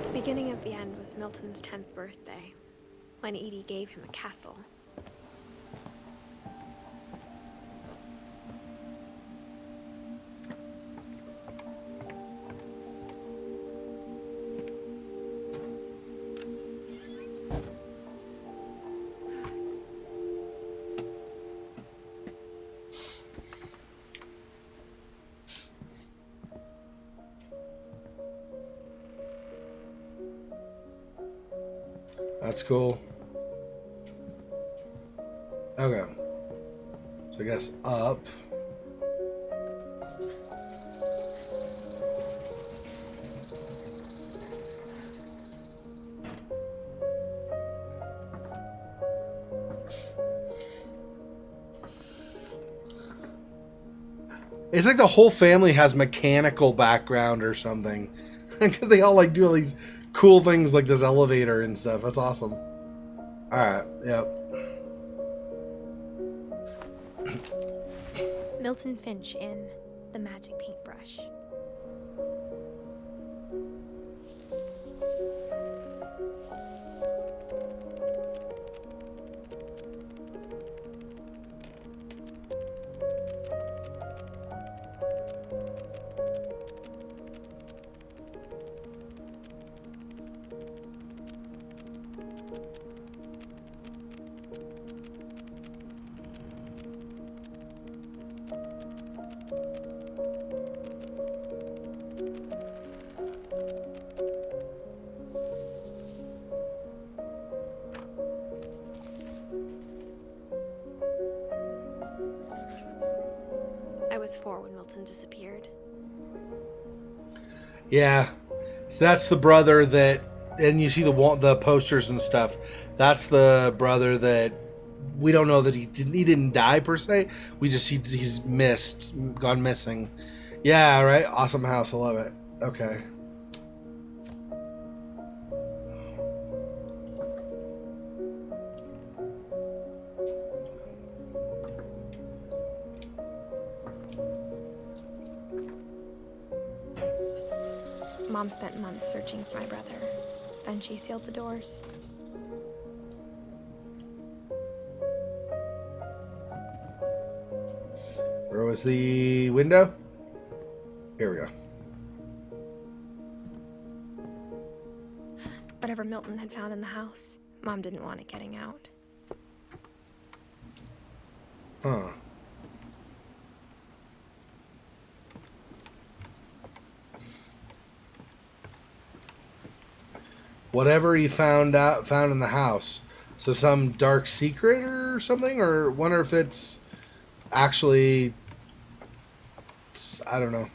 The beginning of the end was Milton's 10th birthday, when Edie gave him a castle. That's cool. Okay. So I guess up. It's like the whole family has mechanical background or something. Because they all like do all these cool things like this elevator and stuff. That's awesome. Alright, yep. Milton Finch in The Magic Paintbrush. I was 4 when Milton disappeared. Yeah. So that's the brother that, and you see the posters and stuff. That's the brother that we don't know that he didn't die per se. We just he's gone missing. Yeah, right. Awesome house. I love it. Okay. Mom spent months searching for my brother. Then she sealed the doors. Where was the window? Here we go. Whatever Milton had found in the house, Mom didn't want it getting out. Huh. Whatever he found in the house. So some dark secret or something? Or wonder if it's actually, I don't know.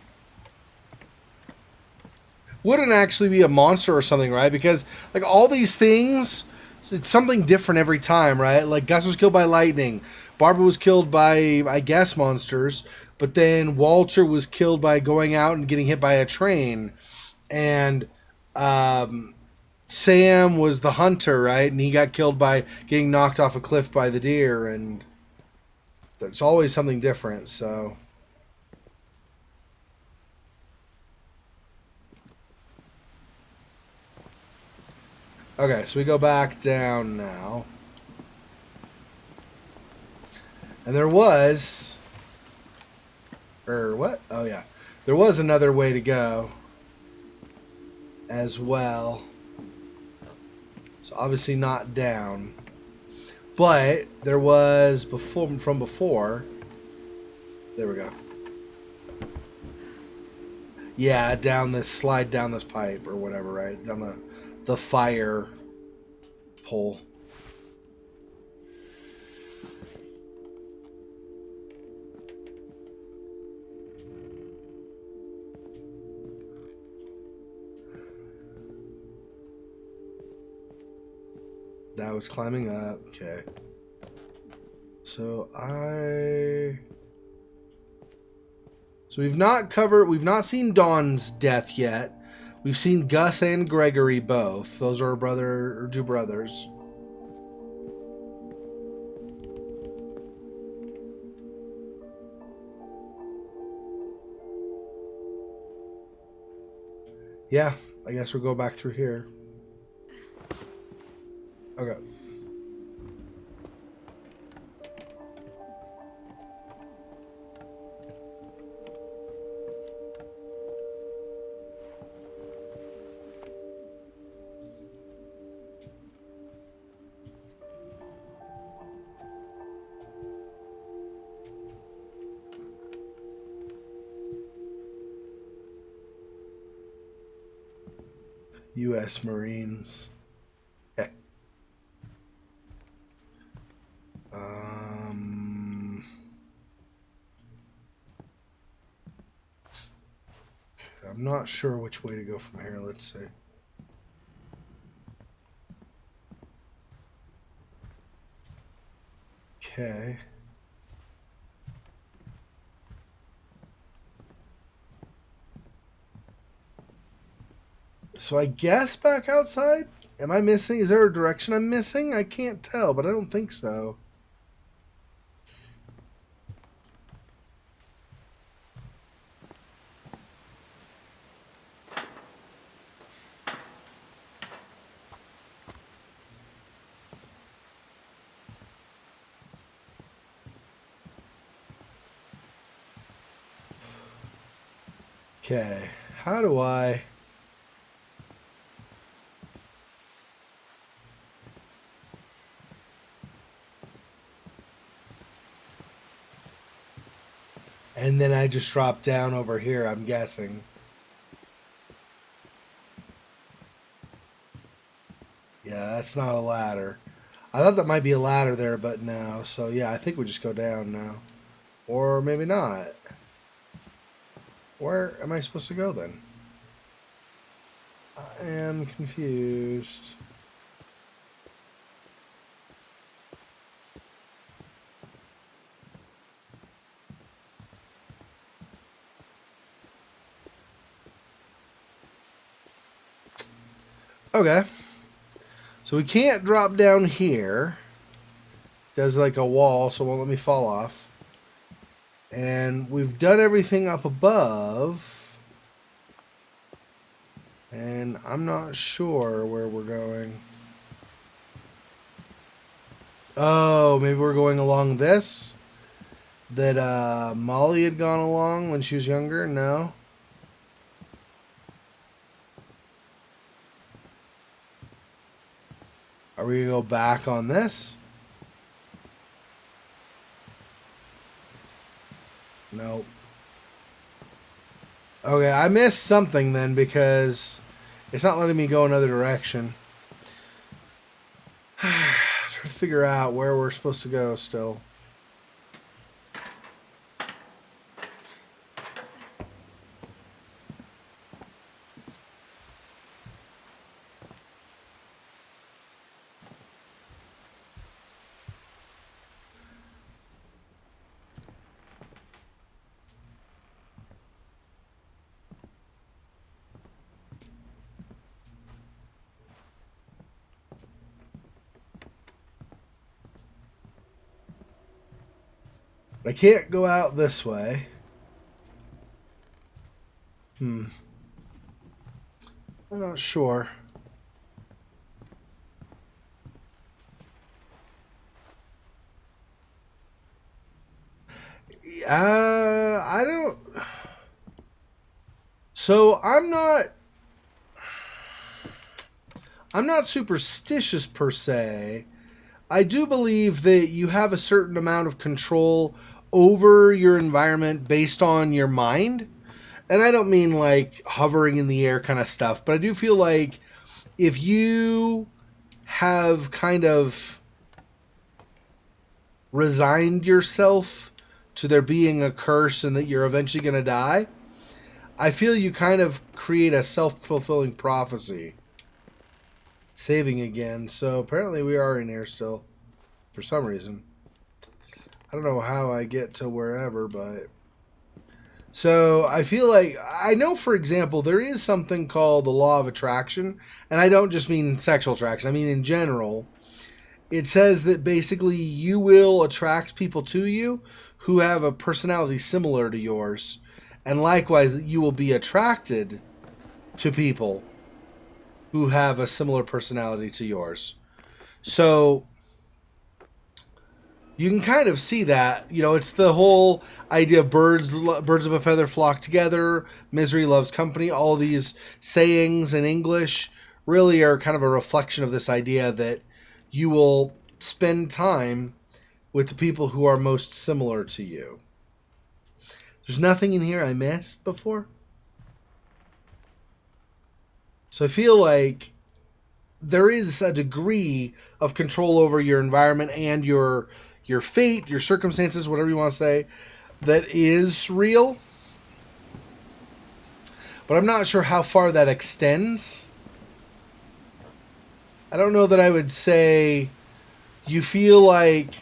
Wouldn't actually be a monster or something, right? Because like all these things, it's something different every time, right? Like Gus was killed by lightning. Barbara was killed by, I guess, monsters. But then Walter was killed by going out and getting hit by a train. And Sam was the hunter, right? And he got killed by getting knocked off a cliff by the deer. And there's always something different, so... Okay, so we go back down now. And there was... what? Oh, yeah. There was another way to go as well. So obviously not down. But there was from before. There we go. Yeah, slide down this pipe or whatever, right? Down the fire pole. That was climbing up. Okay. So we've not seen Dawn's death yet. We've seen Gus and Gregory both. Those are two brothers. Yeah, I guess we'll go back through here. Okay. U.S. Marines. I'm not sure which way to go from here. Let's see. Okay. So I guess back outside? Am I missing? Is there a direction I'm missing? I can't tell, but I don't think so. Okay, how do I... And then I just drop down over here, I'm guessing. Yeah, that's not a ladder. I thought that might be a ladder there, but no. So yeah, I think we just go down now. Or maybe not. Where am I supposed to go then? I am confused. Okay. So we can't drop down here. There's like a wall, so it won't let me fall off. And we've done everything up above. And I'm not sure where we're going. Oh, maybe we're going along this? That Molly had gone along when she was younger? No? Are we going to go back on this? Nope. Okay, I missed something then because it's not letting me go another direction. Trying to figure out where we're supposed to go still. I can't go out this way. I'm not sure. I don't... So, I'm not superstitious per se. I do believe that you have a certain amount of control over your environment based on your mind. And I don't mean like hovering in the air kind of stuff, but I do feel like if you have kind of resigned yourself to there being a curse and that you're eventually going to die, I feel you kind of create a self-fulfilling prophecy. Saving again. So apparently we are in here still for some reason. I don't know how I get to wherever, but... So I feel like, I know for example, there is something called the law of attraction, and I don't just mean sexual attraction, I mean in general. It says that basically you will attract people to you who have a personality similar to yours, and likewise that you will be attracted to people who have a similar personality to yours. So you can kind of see that, you know, it's the whole idea of birds of a feather flock together, misery loves company. All these sayings in English really are kind of a reflection of this idea that you will spend time with the people who are most similar to you. There's nothing in here I missed before. So I feel like there is a degree of control over your environment and your fate, your circumstances, whatever you want to say, that is real. But I'm not sure how far that extends. I don't know that I would say you feel like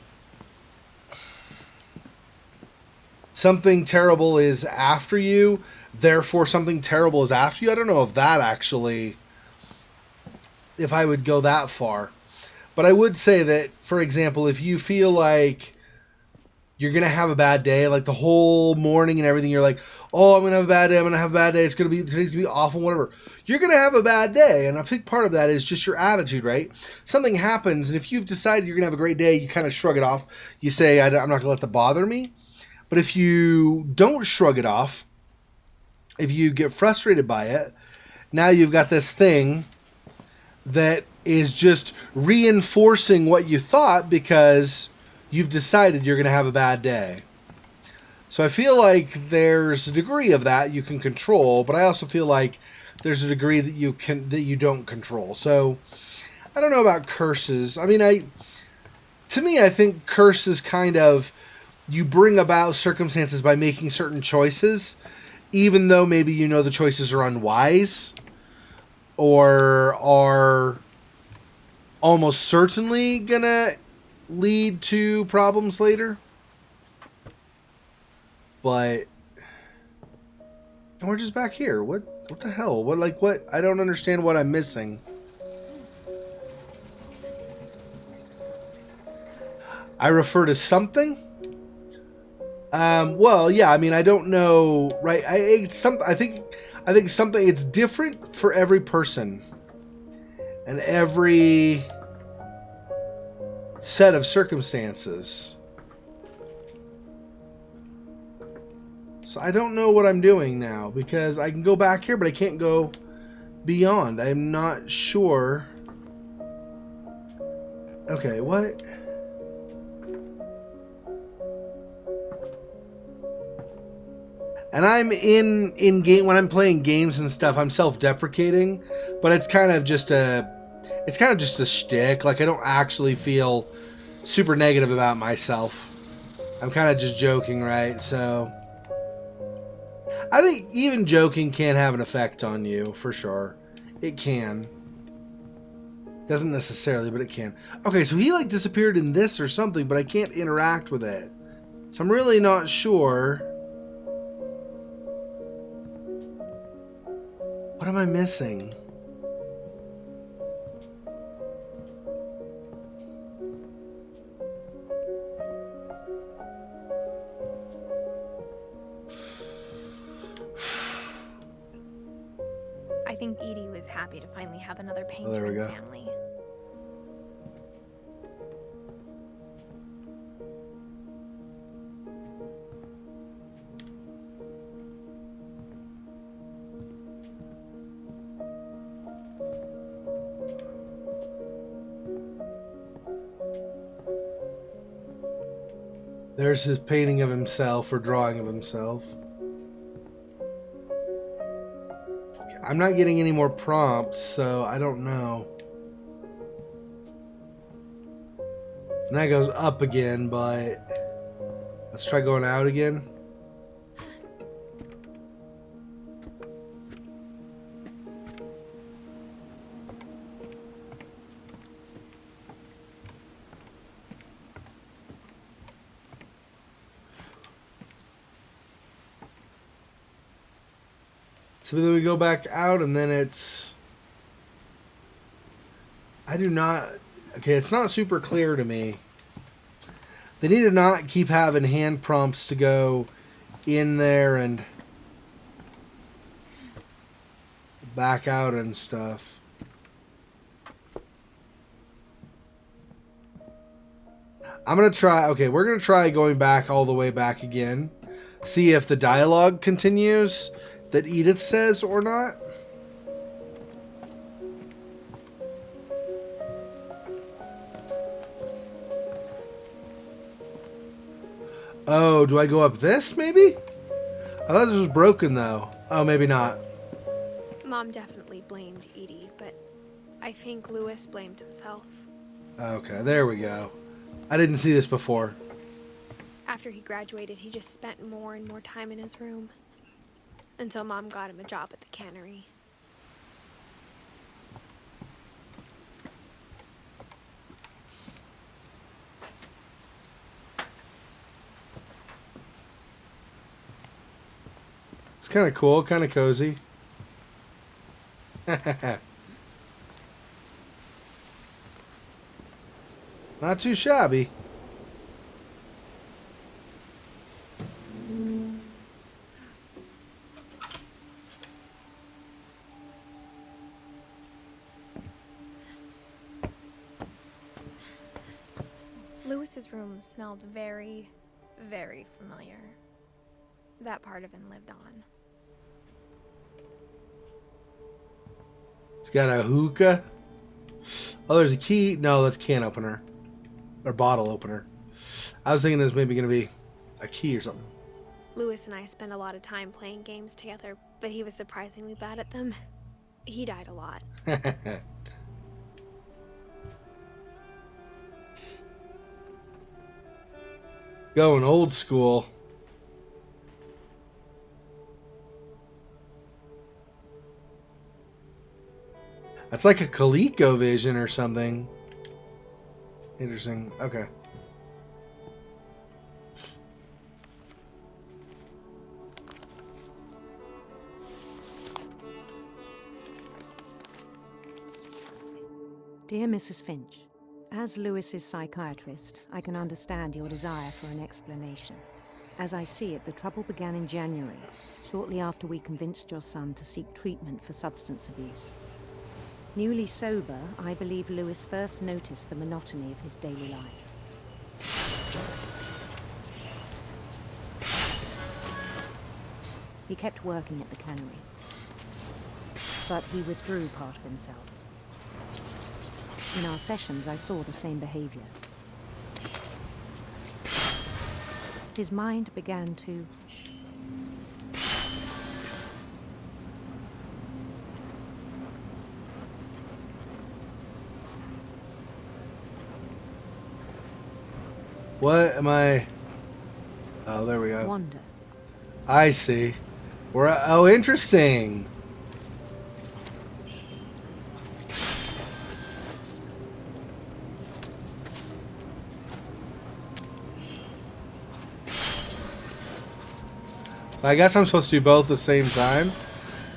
something terrible is after you, therefore something terrible is after you. I don't know if that actually, if I would go that far. But I would say that, for example, if you feel like you're going to have a bad day, like the whole morning and everything, you're like, oh, I'm going to have a bad day, I'm going to have a bad day, today's going to be awful, whatever. You're going to have a bad day. And I think part of that is just your attitude, right? Something happens, and if you've decided you're going to have a great day, you kind of shrug it off. You say, I'm not going to let that bother me. But if you don't shrug it off, if you get frustrated by it, now you've got this thing that is just reinforcing what you thought because you've decided you're going to have a bad day. So I feel like there's a degree of that you can control, but I also feel like there's a degree that you don't control. So I don't know about curses. I mean, to me, I think curses kind of, you bring about circumstances by making certain choices, even though maybe you know the choices are unwise or are almost certainly gonna lead to problems later. But and we're just back here. What the hell? What? I don't understand what I'm missing. I refer to something? Well, yeah, I mean, I don't know, right? I think I think something, it's different for every person and every set of circumstances. So I don't know what I'm doing now, because I can go back here, but I can't go beyond. I'm not sure. Okay, what? And I'm in game when I'm playing games and stuff, I'm self-deprecating, but it's kind of just a shtick. Like, I don't actually feel super negative about myself. I'm kind of just joking, right? So I think even joking can have an effect on you, for sure. It can. Doesn't necessarily, but it can. Okay, so he like disappeared in this or something, but I can't interact with it. So I'm really not sure. What am I missing? I think Edie was happy to finally have another painter there we in the go. family. There's his painting of himself or drawing of himself. Okay, I'm not getting any more prompts, so I don't know. And that goes up again, but let's try going out again. So then we go back out, and then it's... I do not... Okay, it's not super clear to me. They need to not keep having hand prompts to go in there and back out and stuff. I'm going to try... Okay, we're going to try going back all the way back again. See if the dialogue continues that Edith says or not. Oh, do I go up this, maybe? I thought this was broken, though. Oh, maybe not. Mom definitely blamed Edie, but I think Lewis blamed himself. Okay, there we go. I didn't see this before. After he graduated, he just spent more and more time in his room. Until Mom got him a job at the cannery. It's kind of cool, kind of cozy. Not too shabby. Lewis's room smelled very, very familiar. That part of him lived on. It's got a hookah. Oh, there's a key. No, that's can opener. Or bottle opener. I was thinking there's maybe going to be a key or something. Lewis and I spent a lot of time playing games together, but he was surprisingly bad at them. He died a lot. Going old school. That's like a ColecoVision or something. Interesting. Okay. Dear Mrs. Finch, as Lewis's psychiatrist, I can understand your desire for an explanation. As I see it, the trouble began in January, shortly after we convinced your son to seek treatment for substance abuse. Newly sober, I believe Lewis first noticed the monotony of his daily life. He kept working at the cannery, but he withdrew part of himself. In our sessions, I saw the same behavior. His mind began to What am I? Oh, there we go. wander. I see. Oh, interesting. So I guess I'm supposed to do both at the same time.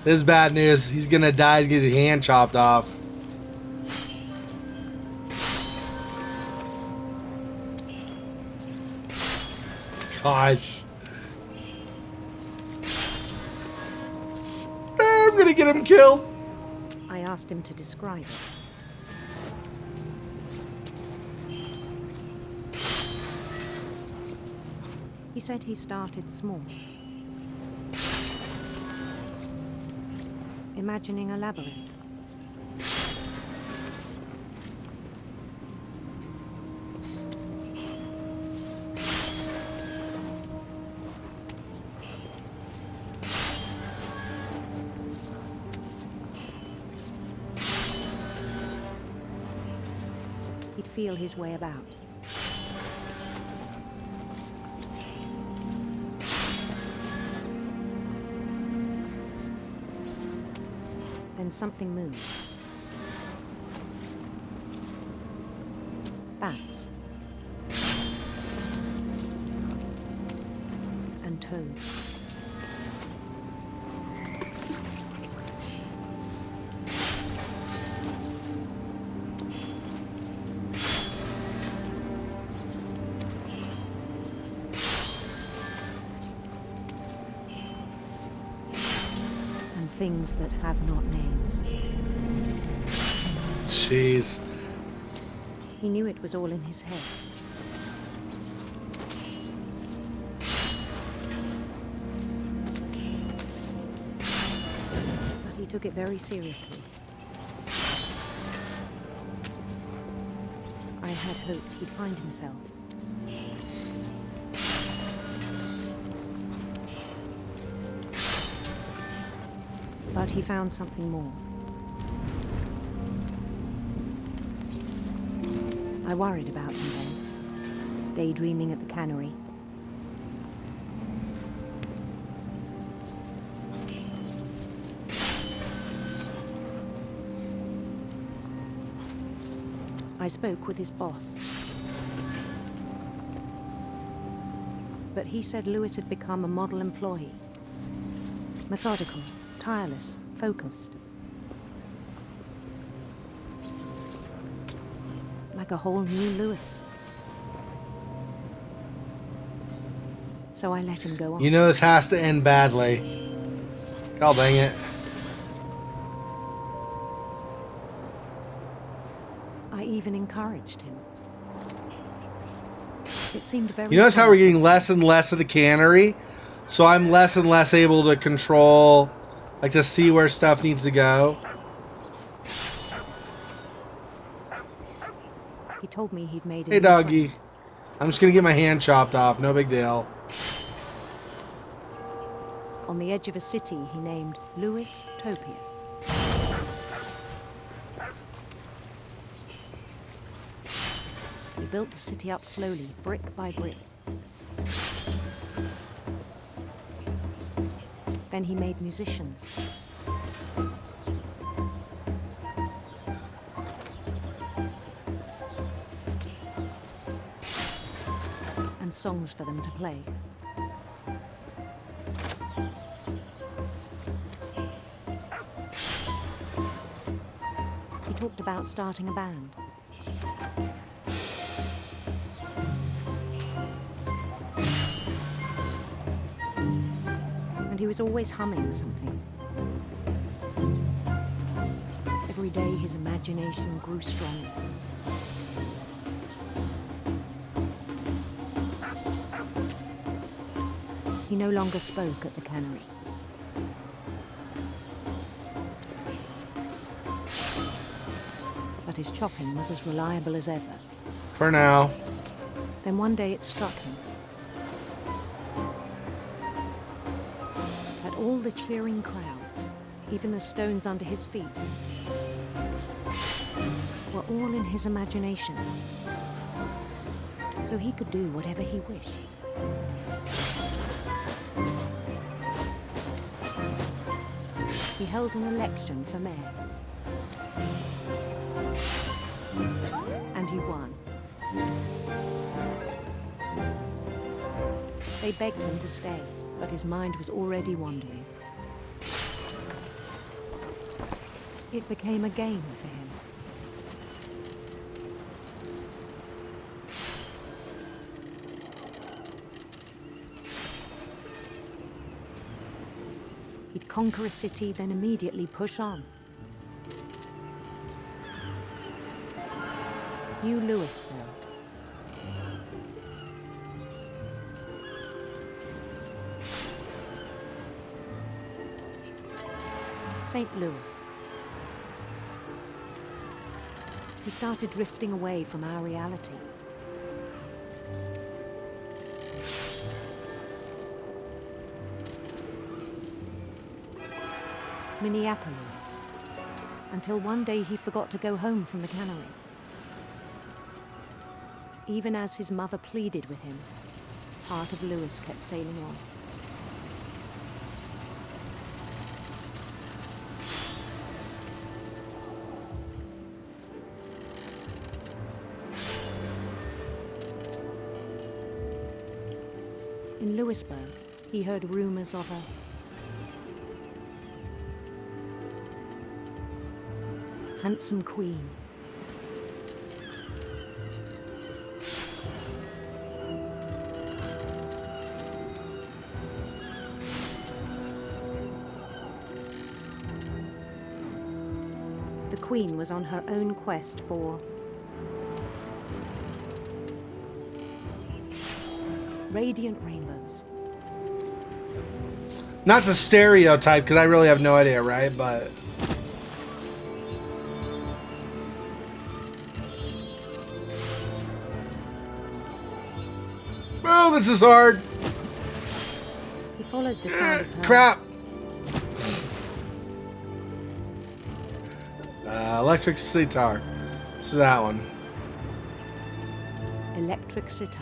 This is bad news. He's gonna die. He's gonna get his hand chopped off. Gosh. I'm gonna get him killed. I asked him to describe it. He said he started small, imagining a labyrinth. He'd feel his way about. Then something moved. Bats. And toads. Things that have not names. Jeez. He knew it was all in his head. But he took it very seriously. I had hoped he'd find himself. But he found something more. I worried about him then, daydreaming at the cannery. I spoke with his boss. But he said Lewis had become a model employee. Methodical, tireless, focused. Like a whole new Lewis. So I let him go on. You know this has to end badly. God dang it. I even encouraged him. It seemed very... You notice how we're getting less and less of the cannery? So I'm less and less able to control, like to see where stuff needs to go. He told me he'd made a Hey new doggy. friend. I'm just gonna get my hand chopped off, no big deal. On the edge of a city he named Lewis Topia. He built the city up slowly, brick by brick. Then he made musicians. And songs for them to play. He talked about starting a band. and he was always humming something. Every day his imagination grew stronger. He no longer spoke at the cannery. But his chopping was as reliable as ever. For now. Then one day it struck him that all the cheering crowds, even the stones under his feet, were all in his imagination. So he could do whatever he wished. He held an election for mayor. And he won. They begged him to stay, but his mind was already wandering. It became a game for him. He'd conquer a city, then immediately push on. New Louisville. St. Louis. He started drifting away from our reality. Minneapolis, until one day he forgot to go home from the cannery. Even as his mother pleaded with him, part of Louis kept sailing on. In Louisburg, he heard rumors of a handsome queen. The queen was on her own quest for radiant rainbows. Not the stereotype, because I really have no idea, right? But oh, this is hard. He followed the sound of her. Crap. Electric sitar. So that one. Electric sitar.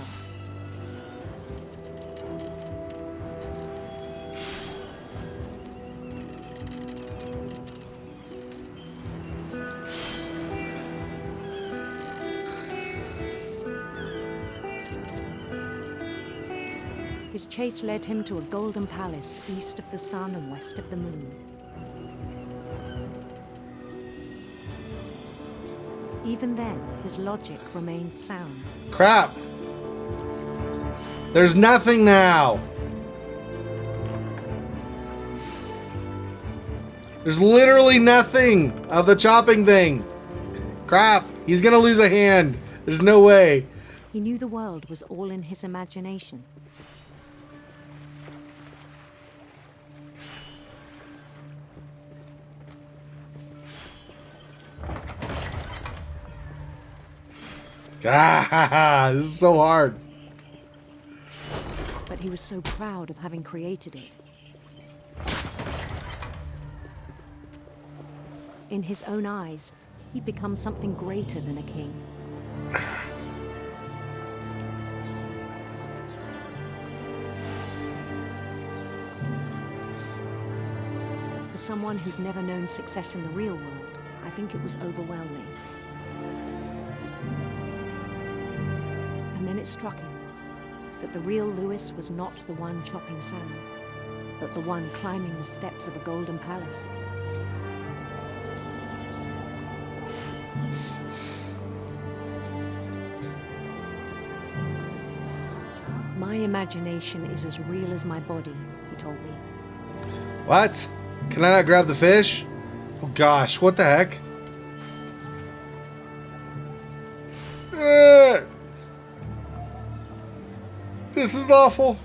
His chase led him to a golden palace east of the sun and west of the moon. Even then, his logic remained sound. Crap. There's nothing now. There's literally nothing of the chopping thing. Crap. He's gonna lose a hand. There's no way. He knew the world was all in his imagination. Ah, this is so hard. But he was so proud of having created it. In his own eyes, he'd become something greater than a king. For someone who'd never known success in the real world, I think it was overwhelming. And then it struck him that the real Louis was not the one chopping salmon, but the one climbing the steps of a golden palace. My imagination is as real as my body, he told me. What? Can I not grab the fish? Oh gosh, what the heck? This is awful.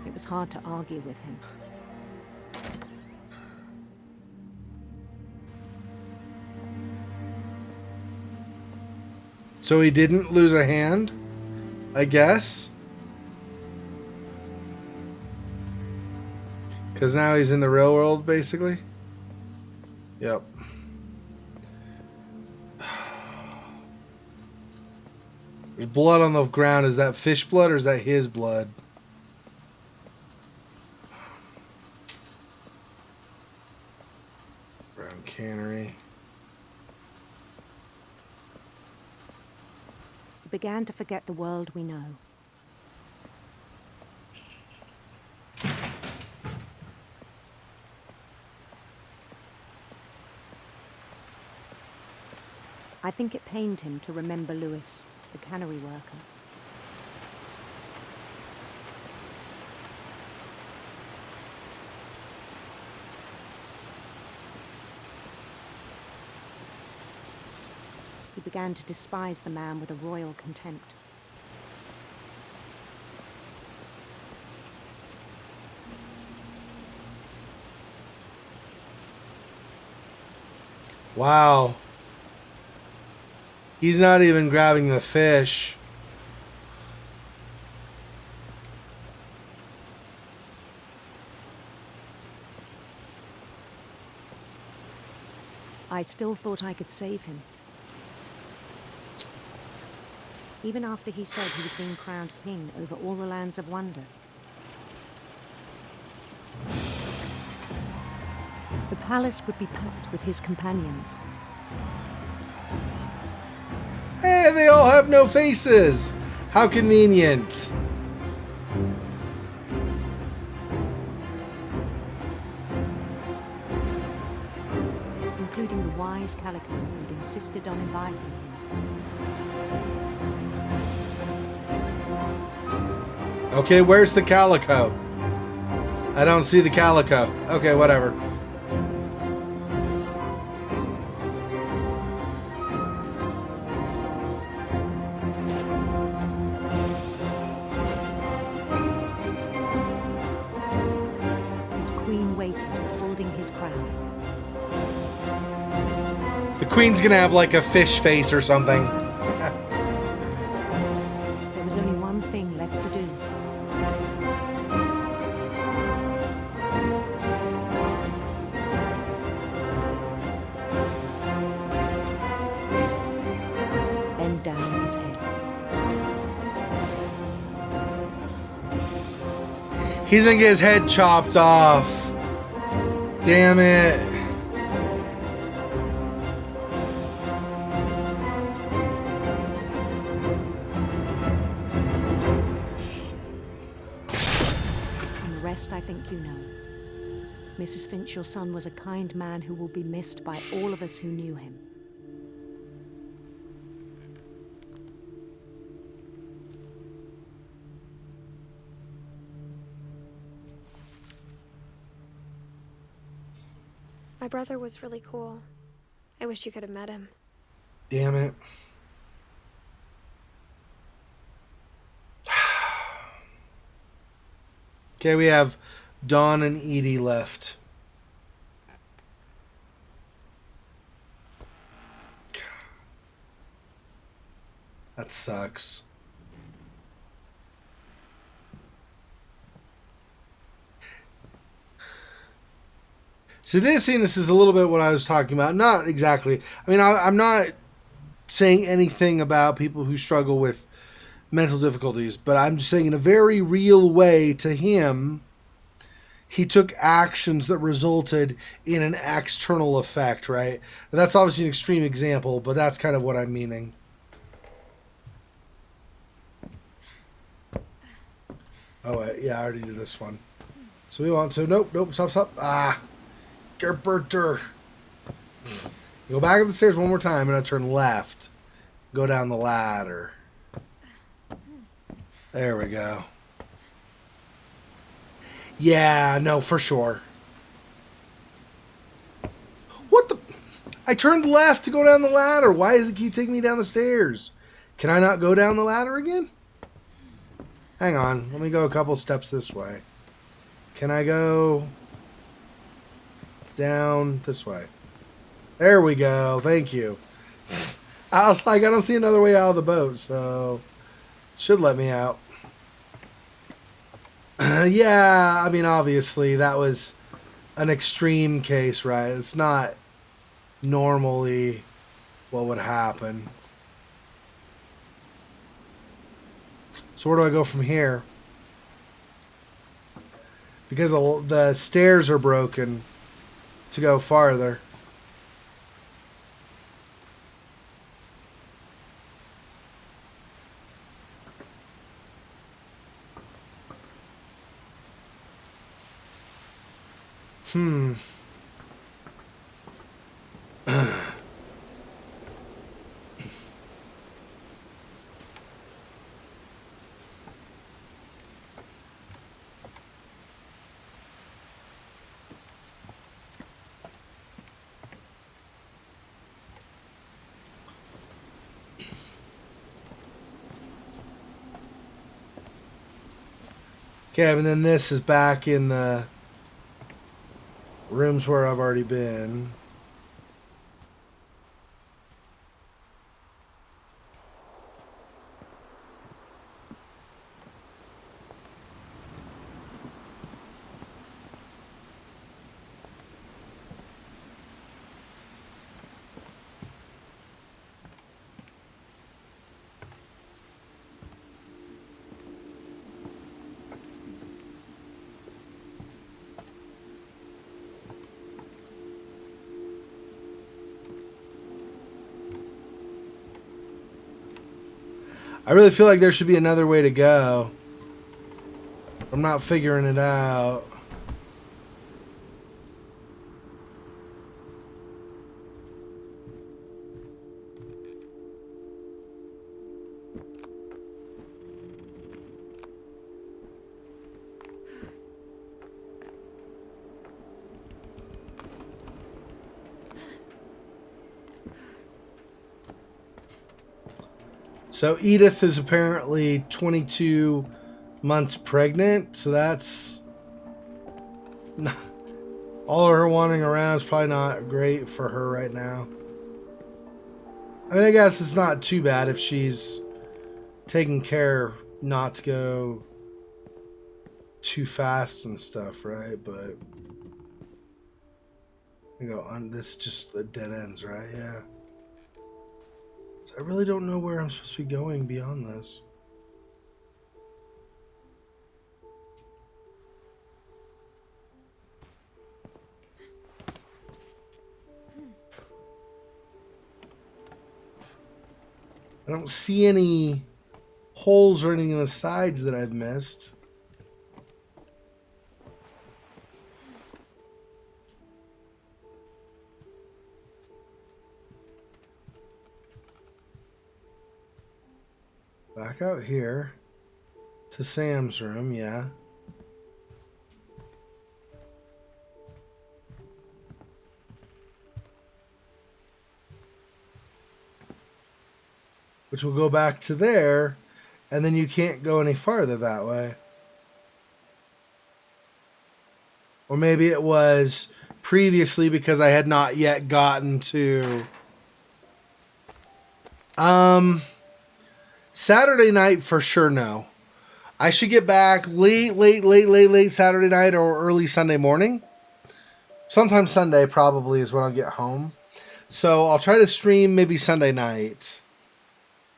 It was hard to argue with him. So he didn't lose a hand, I guess. Because now he's in the real world, basically. Yep. There's blood on the ground. Is that fish blood or is that his blood? Brown cannery. He began to forget the world we know. I think it pained him to remember Lewis, the cannery worker. He began to despise the man with a royal contempt. Wow. He's not even grabbing the fish. I still thought I could save him. Even after he said he was being crowned king over all the lands of wonder. The palace would be packed with his companions. Hey, they all have no faces. How convenient. Including the wise Calico who'd insisted on inviting him. Okay, where's the calico? I don't see the calico. Okay, whatever. His queen waited, holding his crown. The queen's gonna have like a fish face or something. There was only one thing left to do. Bend down on his head. He's gonna get his head chopped off. Damn it. And the rest I think you know. Mrs. Finch, your son was a kind man who will be missed by all of us who knew him. My brother was really cool. I wish you could have met him. Damn it. Okay, we have Dawn and Edie left. That sucks. So this is a little bit what I was talking about. Not exactly. I mean, I'm not saying anything about people who struggle with mental difficulties, but I'm just saying in a very real way to him, he took actions that resulted in an external effect, right? Now, that's obviously an extreme example, but that's kind of what I'm meaning. Oh, wait, yeah, I already did this one. So we want to, nope, stop. Ah. Gerberter. Go back up the stairs one more time and I turn left. Go down the ladder. There we go. Yeah, no, for sure. I turned left to go down the ladder. Why does it keep taking me down the stairs? Can I not go down the ladder again? Hang on. Let me go a couple steps this way. Can I go down this way? There we go. Thank you. I was like, I don't see another way out of the boat, so should let me out. Yeah, I mean, obviously, that was an extreme case, right? It's not normally what would happen. So where do I go from here? Because the stairs are broken to go farther. Okay, and then this is back in the rooms where I've already been. I really feel like there should be another way to go. I'm not figuring it out. So Edith is apparently 22 months pregnant, so that's all of her wandering around is probably not great for her right now. I mean, I guess it's not too bad if she's taking care not to go too fast and stuff, right? But you go on this, just the dead ends, right? Yeah. So I really don't know where I'm supposed to be going beyond this. I don't see any holes or anything in the sides that I've missed. Back out here to Sam's room, yeah. Which will go back to there, and then you can't go any farther that way. Or maybe it was previously because I had not yet gotten to... Saturday night for sure, no. I should get back late Saturday night or early Sunday morning. Sometime Sunday probably is when I'll get home. So I'll try to stream maybe Sunday night.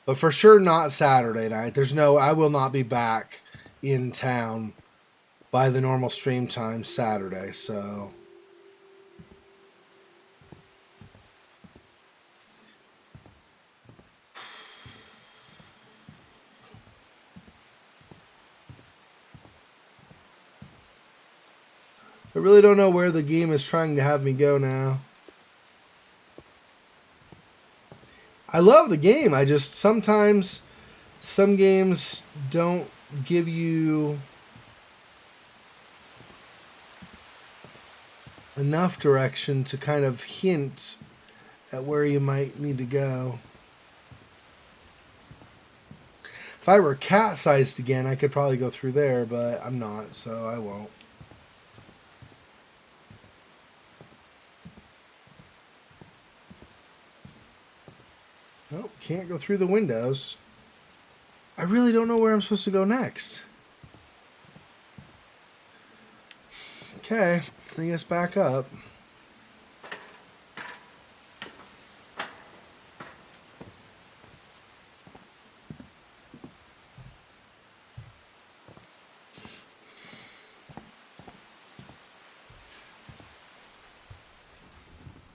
But for sure not Saturday night. I will not be back in town by the normal stream time Saturday, so... I really don't know where the game is trying to have me go now. I love the game. I just sometimes some games don't give you enough direction to kind of hint at where you might need to go. If I were cat-sized again, I could probably go through there, but I'm not, so I won't. Nope, can't go through the windows. I really don't know where I'm supposed to go next. Okay, I guess back up.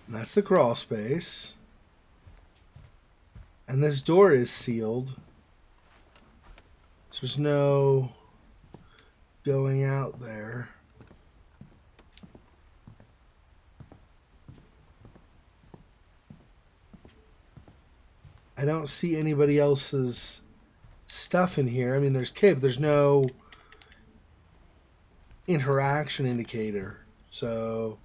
That's the crawl space. And this door is sealed. So there's no going out there. I don't see anybody else's stuff in here. I mean, there's Kip. There's no interaction indicator. So...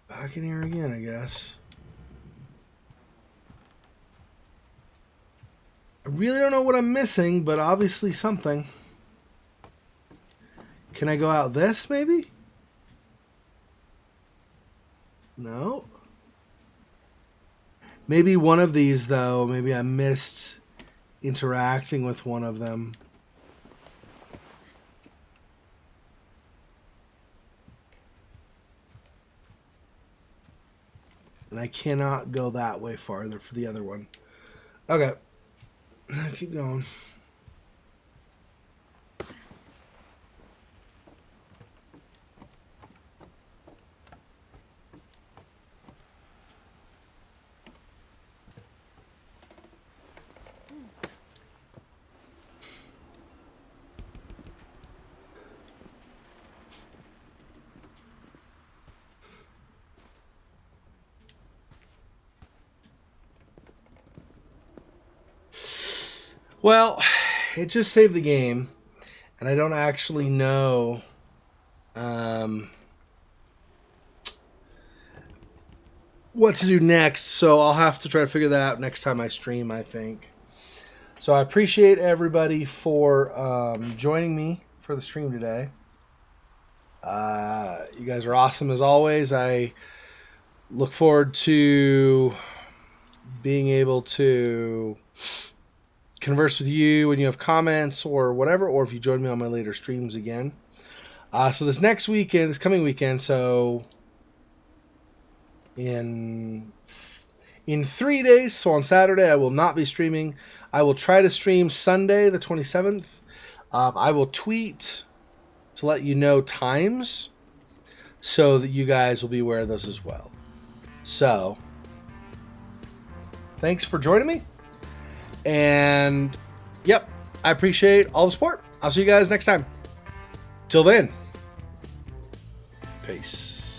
Back in here again, I guess. I really don't know what I'm missing, but obviously something. Can I go out this, maybe? No. Maybe one of these, though. Maybe I missed interacting with one of them. And I cannot go that way farther for the other one. Okay. Keep going. Well, it just saved the game, and I don't actually know what to do next, so I'll have to try to figure that out next time I stream, I think. So I appreciate everybody for joining me for the stream today. You guys are awesome as always. I look forward to being able to converse with you when you have comments or whatever, or if you join me on my later streams again. So this coming weekend, so in 3 days, so on Saturday, I will not be streaming. I will try to stream Sunday, the 27th. I will tweet to let you know times so that you guys will be aware of those as well. So, thanks for joining me. And, yep, I appreciate all the support. I'll see you guys next time. Till then, peace.